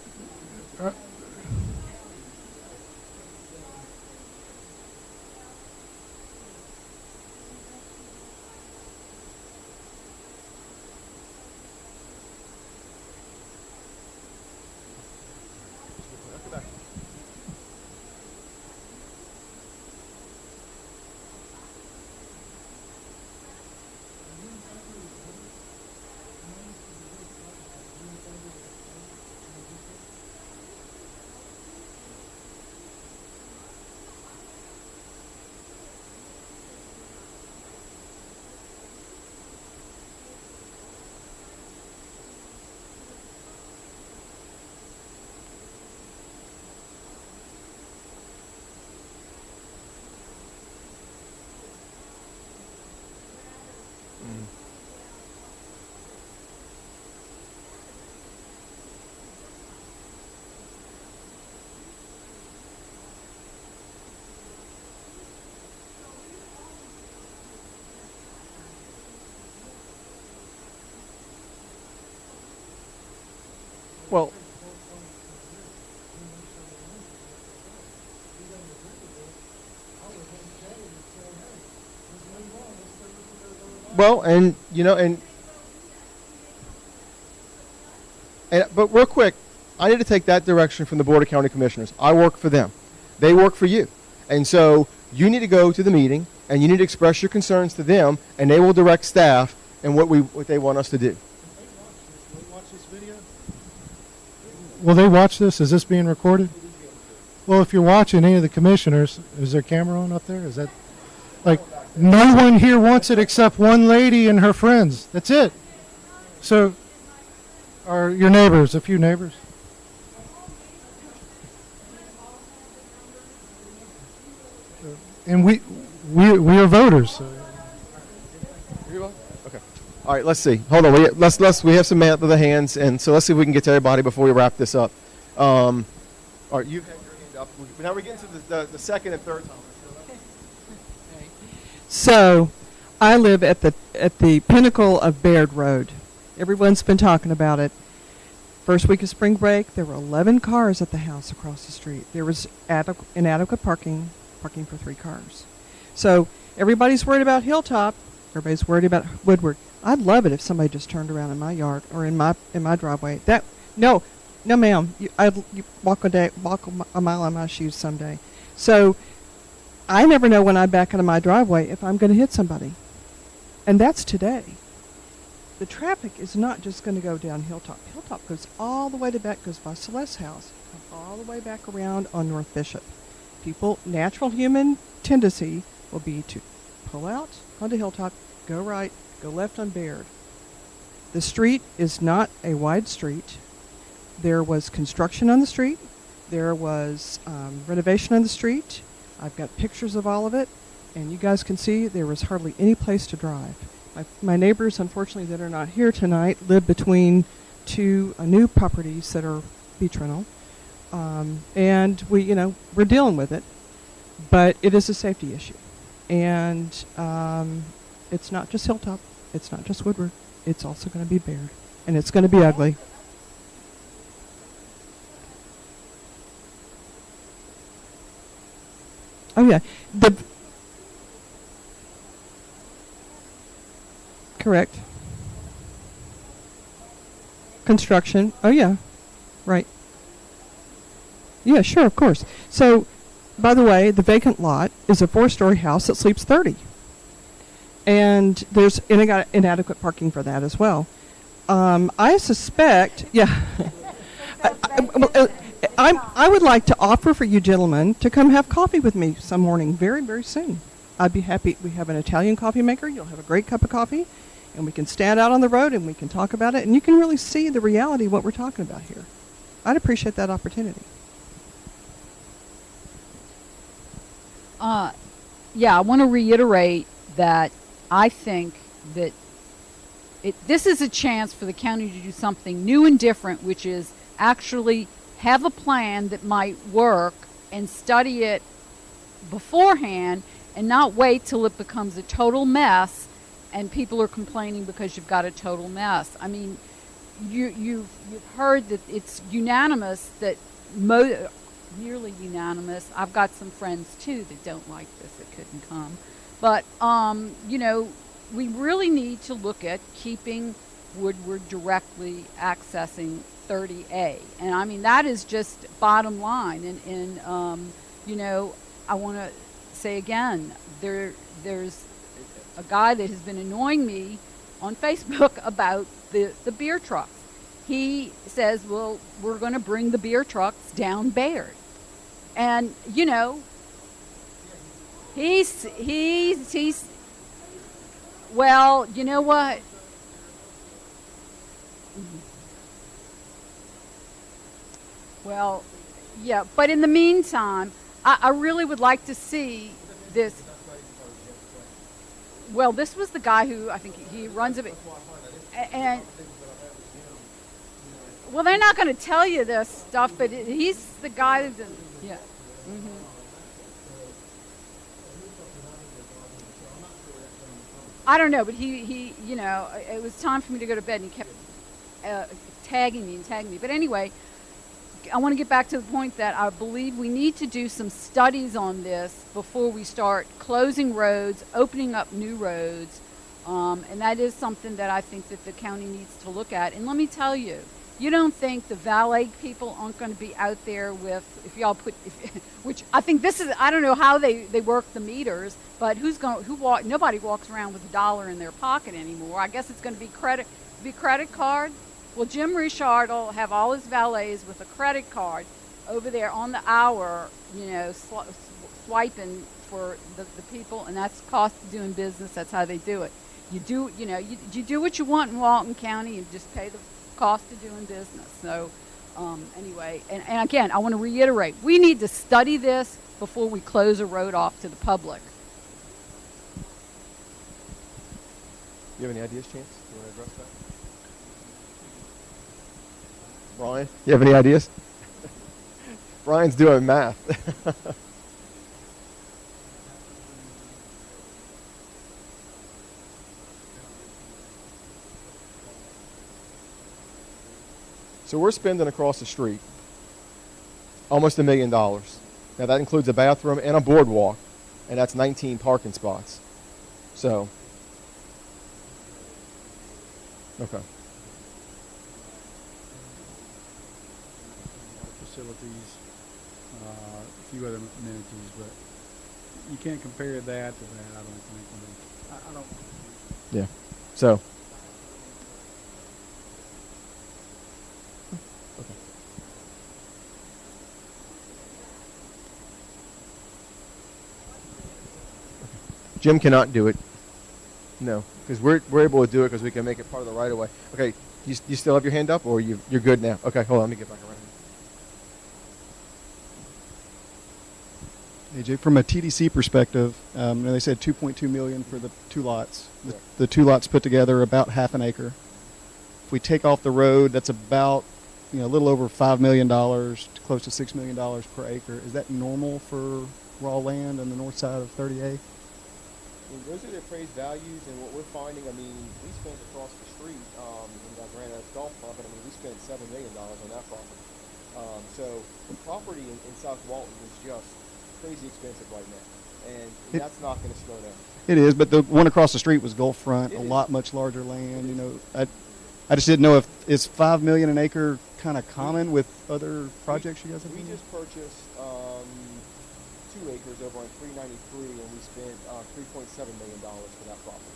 Well, and you know, but real quick, I need to take that direction from the Board of County Commissioners. I work for them. They work for you. And so you need to go to the meeting and you need to express your concerns to them, and they will direct staff and what they want us to do. will they watch this? Is this being recorded? Well, if you're watching any of the commissioners, is there a camera on up there? Is that like no one here wants it except one lady and her friends? That's it. So, are your neighbors? A few neighbors. And we are voters. So. Okay. All right. Let's see. Hold on. We have some man of the hands, and so let's see if we can get to everybody before we wrap this up. All right. You've had your hand up. Now we're getting to the second and third time. So, I live at the pinnacle of Baird Road. Everyone's been talking about it. First week of spring break, there were 11 cars at the house across the street. There was inadequate parking for 3 cars. So everybody's worried about Hilltop. Everybody's worried about Woodward. I'd love it if somebody just turned around in my yard or in my driveway. No, ma'am. You walk a mile in my shoes someday. So I never know when I back out of my driveway if I'm going to hit somebody, and that's today. The traffic is not just going to go down Hilltop. Hilltop goes all the way to back, goes by Celeste's house, all the way back around on North Bishop. People, natural human tendency will be to pull out onto Hilltop, go right, go left on Baird. The street is not a wide street. There was construction on the street. There was renovation on the street. I've got pictures of all of it, and you guys can see there was hardly any place to drive. My neighbors, unfortunately, that are not here tonight, live between 2 new properties that are beach rental. And we're dealing with it, but it is a safety issue. And it's not just Hilltop, it's not just Woodward, it's also going to be Baird, and it's going to be ugly. Oh yeah, correct. Construction. Oh yeah, right. Yeah, sure, of course. So, by the way, the vacant lot is a 4-story house that sleeps 30. And I got inadequate parking for that as well. I suspect, yeah. I would like to offer for you gentlemen to come have coffee with me some morning very, very soon. I'd be happy. We have an Italian coffee maker. You'll have a great cup of coffee. And we can stand out on the road and we can talk about it. And you can really see the reality of what we're talking about here. I'd appreciate that opportunity. Yeah, I want to reiterate that I think that this is a chance for the county to do something new and different, which is actually have a plan that might work and study it beforehand and not wait till it becomes a total mess and people are complaining because you've got a total mess. I mean, you've heard that it's unanimous that nearly unanimous. I've got some friends too that don't like this that couldn't come. But we really need to look at keeping Woodward directly accessing 30A. And I mean that is just bottom line. And I want to say again, there's a guy that has been annoying me on Facebook about the beer trucks. He says, well, we're going to bring the beer trucks down Baird. And, he's well, you know what? Well, yeah, but in the meantime, I really would like to see this. Well, this was the guy who, I think he runs a bit. And well, they're not going to tell you this stuff, but he's the guy that, yeah. Mm-hmm. I don't know, but he, it was time for me to go to bed, and he kept tagging me. But anyway, I want to get back to the point that I believe we need to do some studies on this before we start closing roads, opening up new roads, and that is something that I think that the county needs to look at. And let me tell you, you don't think the valet people aren't going to be out there with, which I think this is, I don't know how they work the meters, but nobody walks around with $1 in their pocket anymore. I guess it's going to be credit card. Well, Jim Richard will have all his valets with a credit card over there on the hour, swiping for the people, and that's the cost of doing business. That's how they do it. You do what you want in Walton County, and just pay the cost of doing business. So, anyway, and again, I want to reiterate, we need to study this before we close a road off to the public. You have any ideas, Chance? You want to address that? Brian, you have any ideas? Brian's doing math. So we're spending across the street almost $1 million. Now that includes a bathroom and a boardwalk, and that's 19 parking spots. So, okay. Facilities, a few other amenities, but you can't compare that to that, I don't think. I don't. Yeah. So. Okay. Jim cannot do it. No, because we're able to do it because we can make it part of the right of way. Okay, you still have your hand up, or you're good now? Okay, hold on, let me get back around. AJ, from a TDC perspective, they said $2.2 million for the two lots. The two lots put together are about half an acre. If we take off the road, that's about a little over $5 million, close to $6 million per acre. Is that normal for raw land on the north side of 30A? Those are the appraised values, and what we're finding, we spent across the street in Granite Golf Club, and we spent $7 million on that property. So the property in South Walton is just crazy expensive right now, and that's not going to slow down. It is, but the one across the street was Gulfront, much larger land. I just didn't know if is $5 million an acre kind of common with other projects you guys have. We just purchased 2 acres over on 393, and we spent $3.7 million for that property.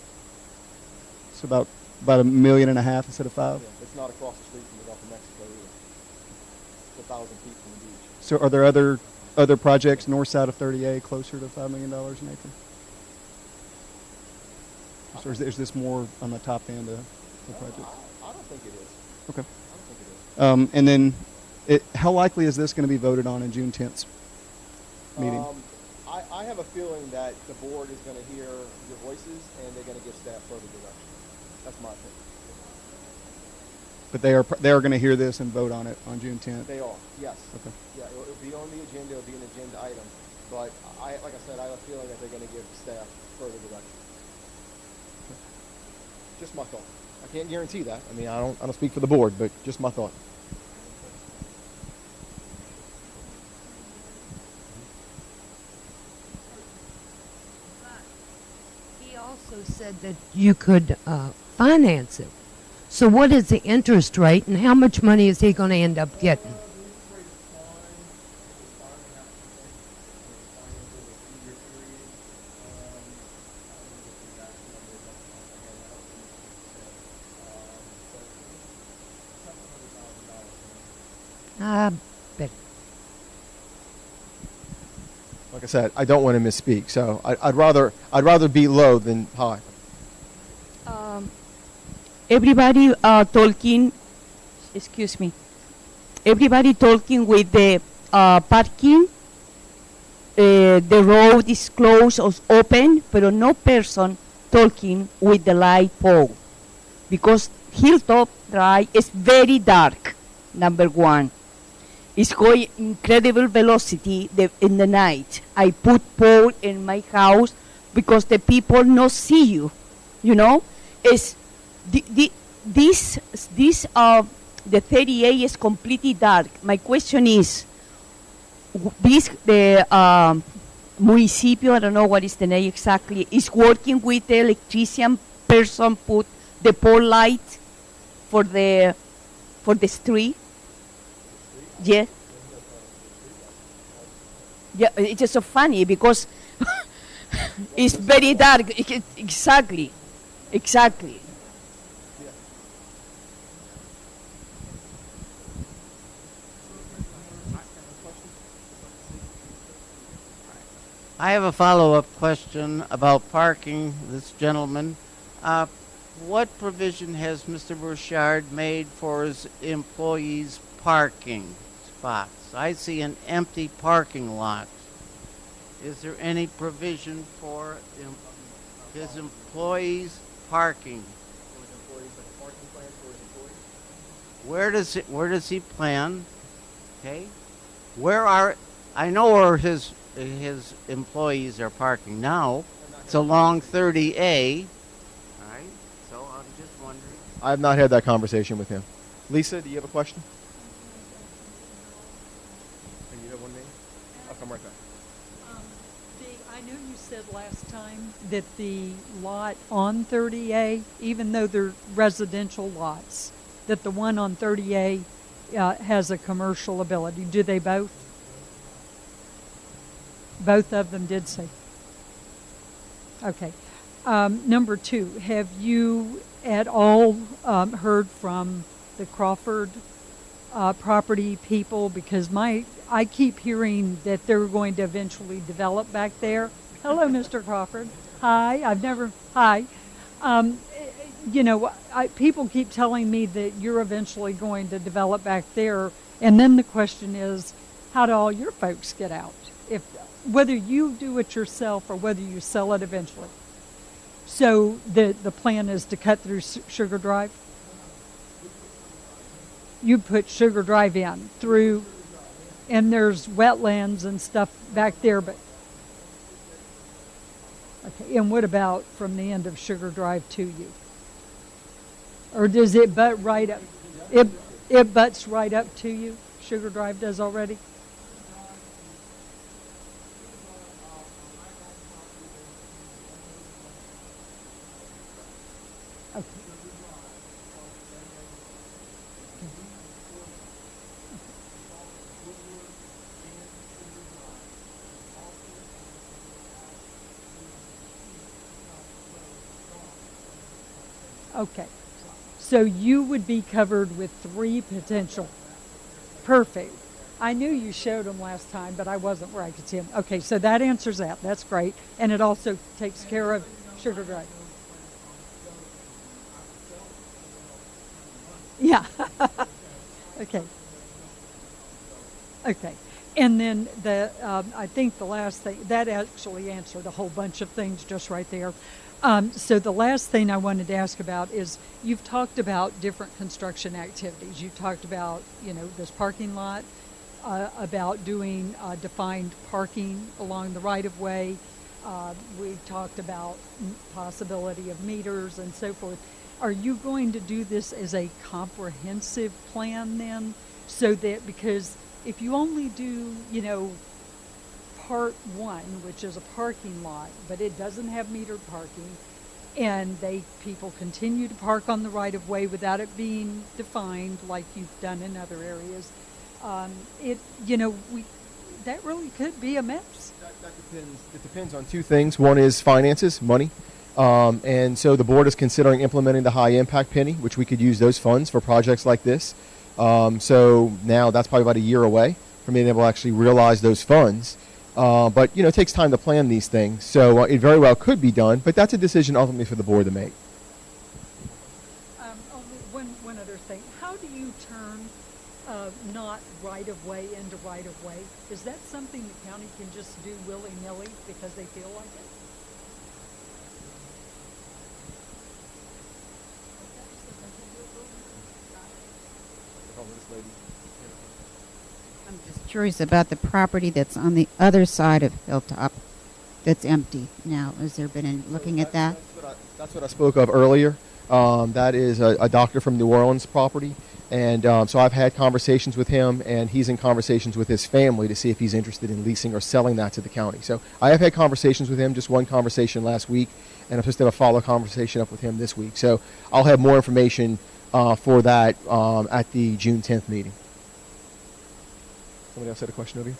So about $1.5 million instead of $5 million. Yeah, it's not across the street from the Gulf of Mexico either. It's 1,000 feet from the beach. So are there other projects north side of 30A closer to $5 million an acre? Or is this more on the top end of the project? I don't think it is. Okay. I don't think it is. And then, how likely is this going to be voted on in June 10th meeting? I have a feeling that the board is going to hear your voices, and they're going to give staff further direction. That's my opinion. But they are going to hear this and vote on it on June 10th? They are, yes. Okay. Yeah, it'll be on the agenda. It'll be an agenda item. But like I said, I have a feeling that they're going to give staff further direction. Just my thought. I can't guarantee that. I don't speak for the board, but just my thought. He also said that you could finance it. So what is the interest rate, and how much money is he going to end up getting? Bet. Like I said, I don't want to misspeak, so I'd rather be low than high. Everybody talking. Excuse me. Everybody talking with the parking. The road is closed or open, but no person talking with the light pole, because Hilltop Drive is very dark. Number one. It's going incredible velocity in the night. I put pole in my house because the people not see you. It's the 38 is completely dark. My question is, the municipio, I don't know what is the name exactly, is working with the electrician person put the pole light for the street. Yeah. Yeah, it's just so funny because it's very dark. Exactly. I have a follow-up question about parking. This gentleman, what provision has Mr. Burchard made for his employees' parking spots? I see an empty parking lot. Is there any provision for his employees' parking? Where does he plan? Okay, I know where his employees are parking now. It's along 30A. All right, so I'm just wondering. I have not had that conversation with him. Lisa, do you have a question? And you have one, maybe? I'll come right back. I know you said last time that the lot on 30A, even though they're residential lots, that the one on 30A has a commercial ability. Do they both? Both of them did say. Okay. Number two, have you at all heard from the Crawford property people? Because I keep hearing that they're going to eventually develop back there. Hello, Mr. Crawford. Hi. Hi. You know, people keep telling me that you're eventually going to develop back there. And then the question is, how do all your folks get out? Whether you do it yourself or whether you sell it eventually. So the plan is to cut through Sugar Drive? You put Sugar Drive in through, and there's wetlands and stuff back there, but okay. And what about from the end of Sugar Drive to you? Or does it butt right up? It butts right up to you? Sugar Drive does already? Okay. Okay. So you would be covered with 3 potential. Perfect. I knew you showed them last time, but I wasn't where I could see them. Okay, so that answers that. That's great. And it also takes care of Sugar Drive. Yeah. Okay. Okay. And then I think the last thing, that actually answered a whole bunch of things just right there. So the last thing I wanted to ask about is you've talked about different construction activities. You talked about, this parking lot, about doing defined parking along the right-of-way. We've talked about possibility of meters and so forth. Are you going to do this as a comprehensive plan then? So that, because if you only do, part 1, which is a parking lot, but it doesn't have metered parking, and people continue to park on the right-of-way without it being defined like you've done in other areas, that really could be a mess. That depends. It depends on 2 things. One is finances, money. And so the board is considering implementing the high impact penny, which we could use those funds for projects like this. So now that's probably about a year away from being able to actually realize those funds. But, it takes time to plan these things. So it very well could be done, but that's a decision ultimately for the board to make. Only one other thing. How do you turn not right-of-way into right-of-way? Is that something the county can just do willy-nilly because they feel like it? I'm just curious about the property that's on the other side of Hilltop that's empty now. Has there been any looking at that? That's what I spoke of earlier. That is a doctor from New Orleans property. And so I've had conversations with him, and he's in conversations with his family to see if he's interested in leasing or selling that to the county. So I have had conversations with him, just one conversation last week, and I'm supposed to have a follow conversation up with him this week. So I'll have more information for that at the June 10th meeting. Somebody else had a question over here?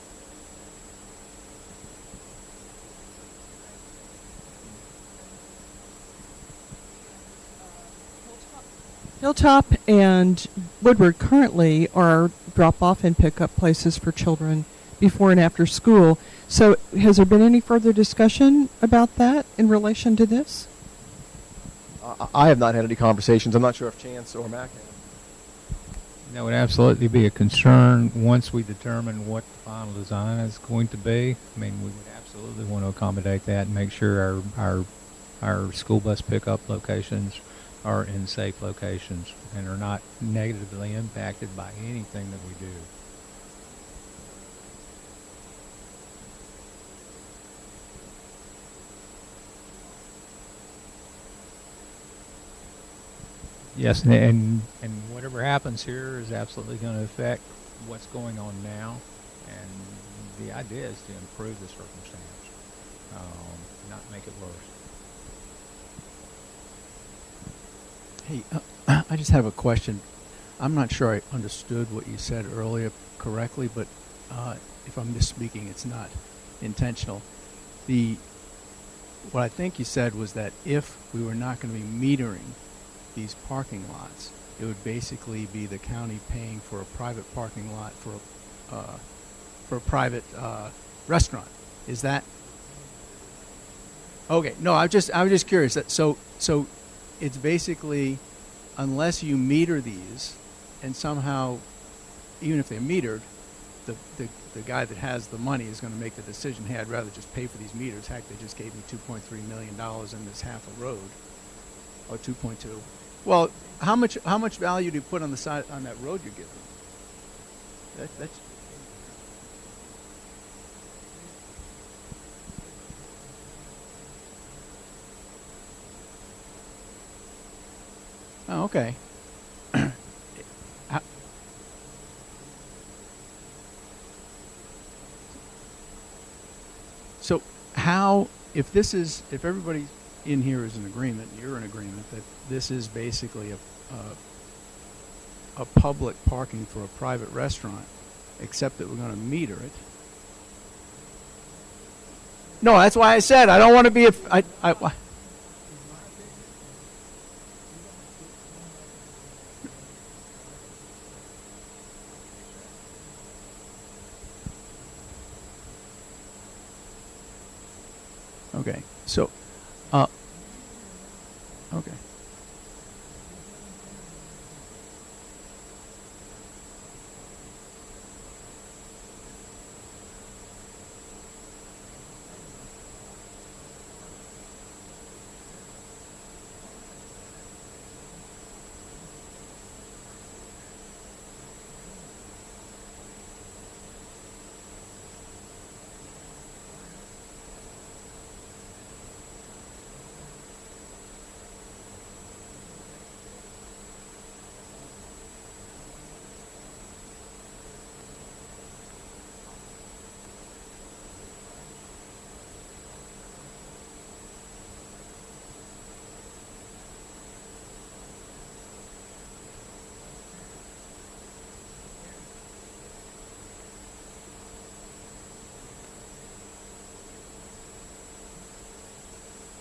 Hilltop and Woodward currently are drop-off and pick-up places for children before and after school. So has there been any further discussion about that in relation to this? I have not had any conversations. I'm not sure if Chance or Mac have. That would absolutely be a concern once we determine what the final design is going to be. I mean, we would absolutely want to accommodate that and make sure our school bus pickup locations are in safe locations and are not negatively impacted by anything that we do. Yes, and whatever happens here is absolutely going to affect what's going on now, and the idea is to improve the circumstance, not make it worse. Hey, I just have a question. I'm not sure I understood what you said earlier correctly, but if I'm misspeaking, it's not intentional. What I think you said was that if we were not going to be metering these parking lots, it would basically be the county paying for a private parking lot for a private restaurant. Is that okay? No, I was just curious. So it's basically, unless you meter these, and somehow, even if they're metered, the guy that has the money is going to make the decision. Hey, I'd rather just pay for these meters. Heck, they just gave me $2.3 million in this half a road, or 2.2. Well, how much value do you put on the side on that road you're giving them? That's oh, okay. So how, if everybody in here is in agreement, you're in agreement that this is basically a public parking for a private restaurant, except that we're going to meter it. No, that's why I said I don't want to be okay. So, okay.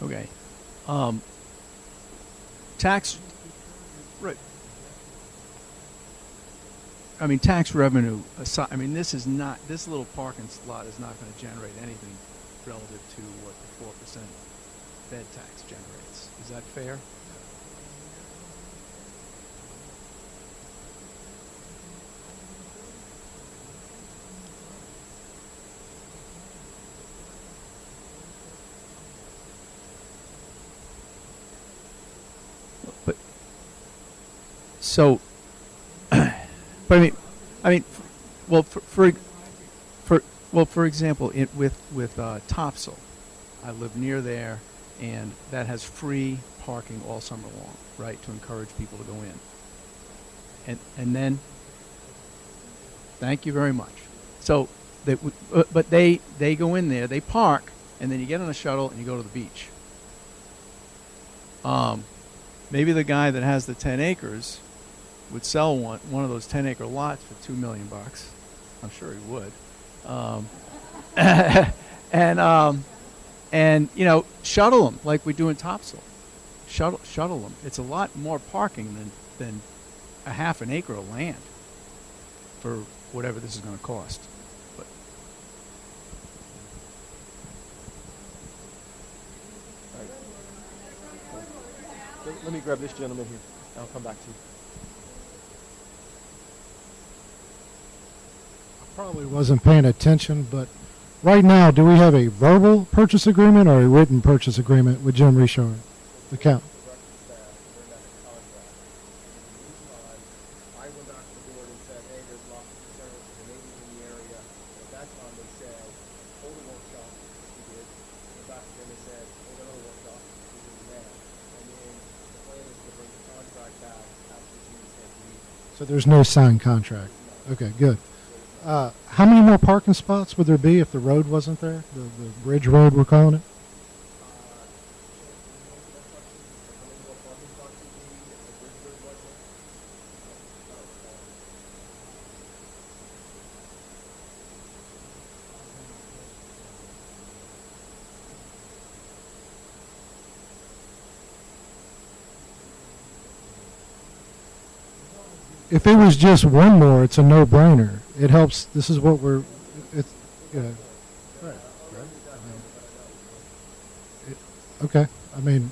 Okay. Tax, right. I mean, tax revenue aside, I mean, this little parking lot is not going to generate anything relative to what the 4% bed tax generates. Is that fair? But so, but I mean, well, for example, with Topsail, I live near there, and that has free parking all summer long, right, to encourage people to go in. And then, thank you very much. So, but they go in there, they park, and then you get on a shuttle and you go to the beach. Maybe the guy that has the 10 acres would sell one of those 10-acre lots for $2 million. I'm sure he would. And shuttle them like we do in Topsail. Shuttle them. It's a lot more parking than a half an acre of land for whatever this is going to cost. But Let me grab this gentleman here. I'll come back to you. Probably wasn't paying attention, but right now, do we have a verbal purchase agreement or a written purchase agreement with Jim Richard, the count? So there's no signed contract. Okay, good. How many more parking spots would there be if the road wasn't there? The bridge road, we're calling it? If it was just one more, it's a no-brainer. It helps. This is what we're. It's. Right. Okay. I mean.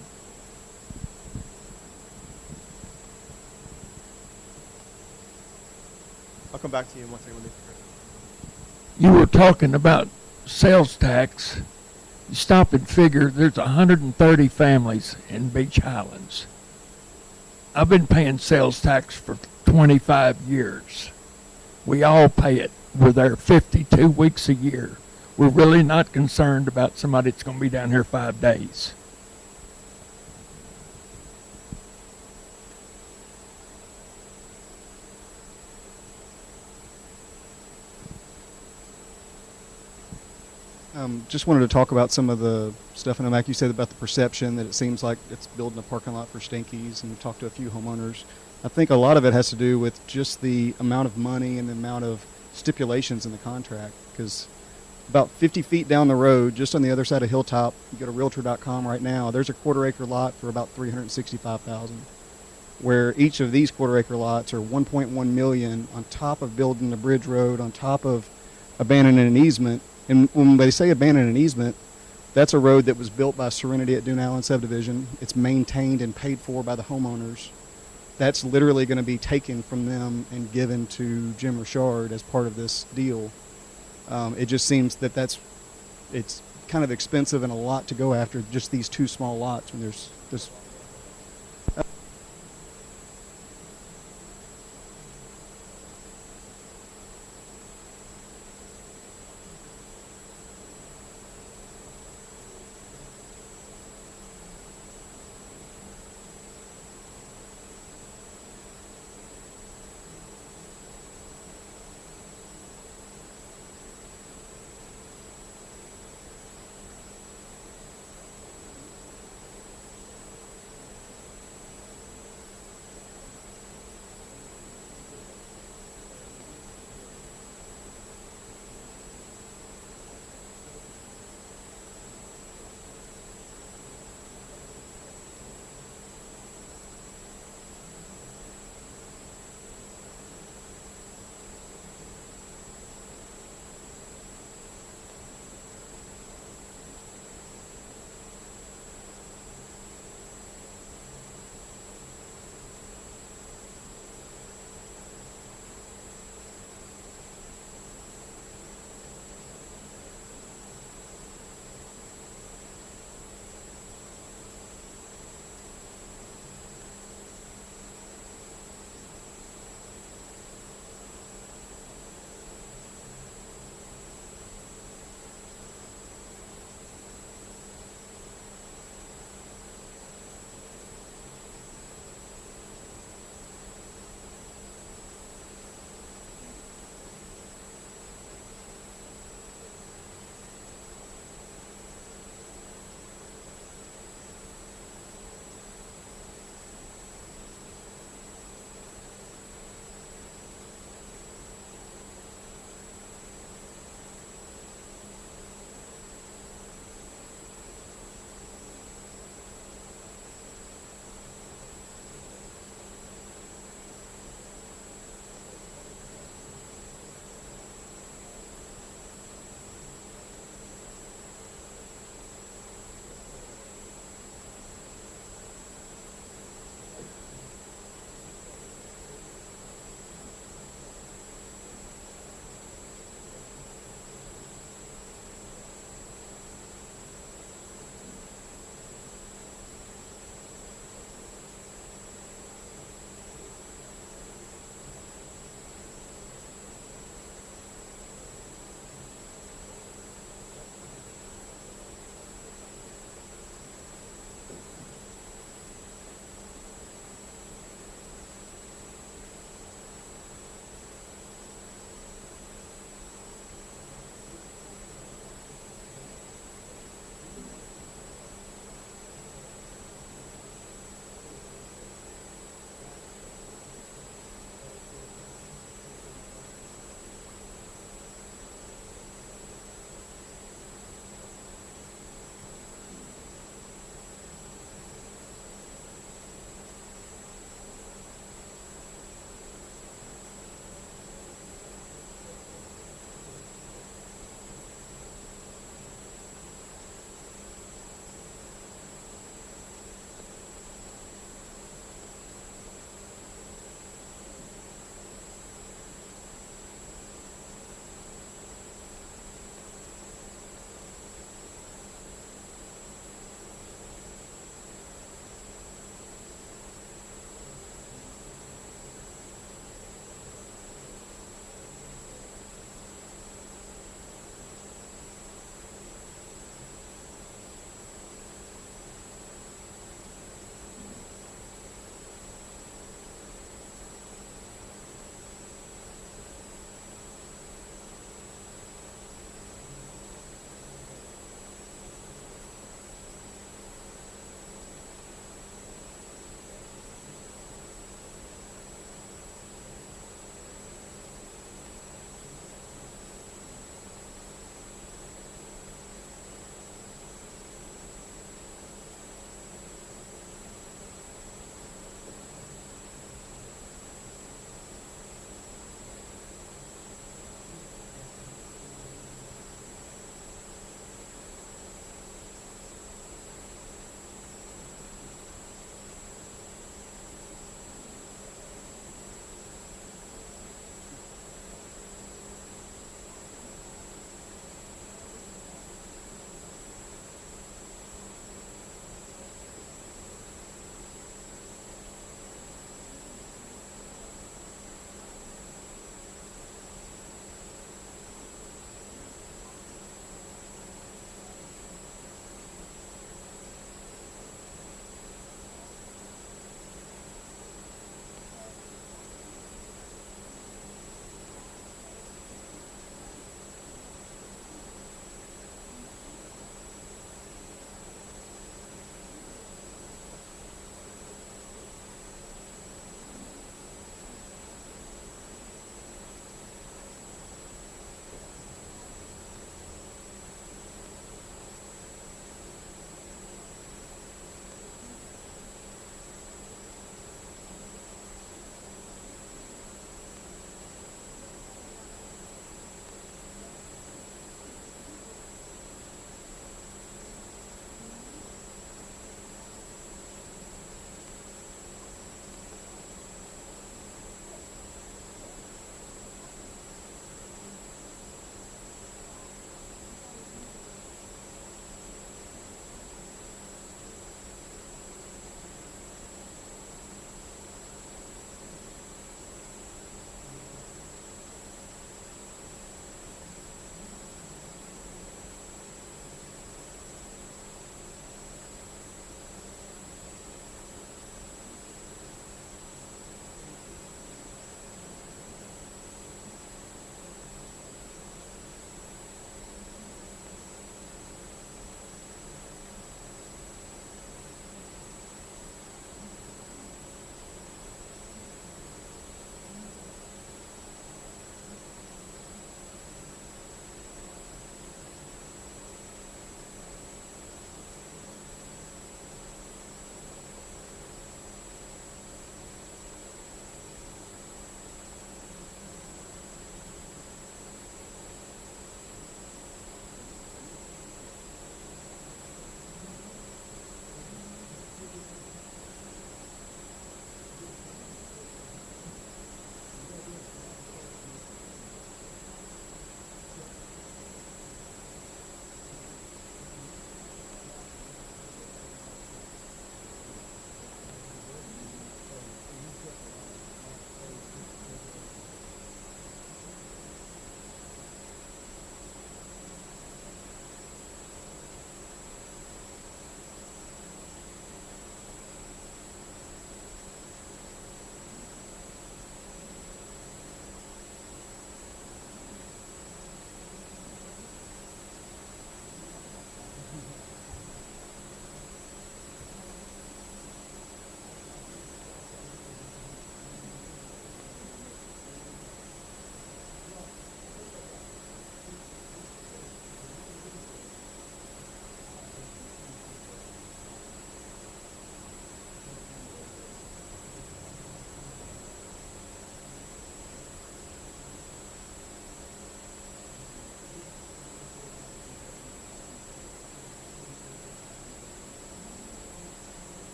I'll come back to you in 1 second. You were talking about sales tax. You stop and figure there's 130 families in Beach Highlands. I've been paying sales tax for 25 years. We all pay it. We're there 52 weeks a year. We're really not concerned about somebody that's going to be down here 5 days. Just wanted to talk about some of the stuff in Mac. You said about the perception that it seems like it's building a parking lot for Stinkies, and we've talked to a few homeowners. I think a lot of it has to do with just the amount of money and the amount of stipulations in the contract, because about 50 feet down the road, just on the other side of Hilltop, you go to Realtor.com right now, there's a quarter-acre lot for about $365,000, where each of these quarter-acre lots are $1.1 million on top of building a bridge road, on top of abandoning an easement. And when they say abandon an easement, that's a road that was built by Serenity at Dune Allen Subdivision. It's maintained and paid for by the homeowners. That's literally going to be taken from them and given to Jim Richard as part of this deal. It just seems that it's kind of expensive and a lot to go after just these two small lots when there's this.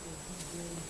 Well,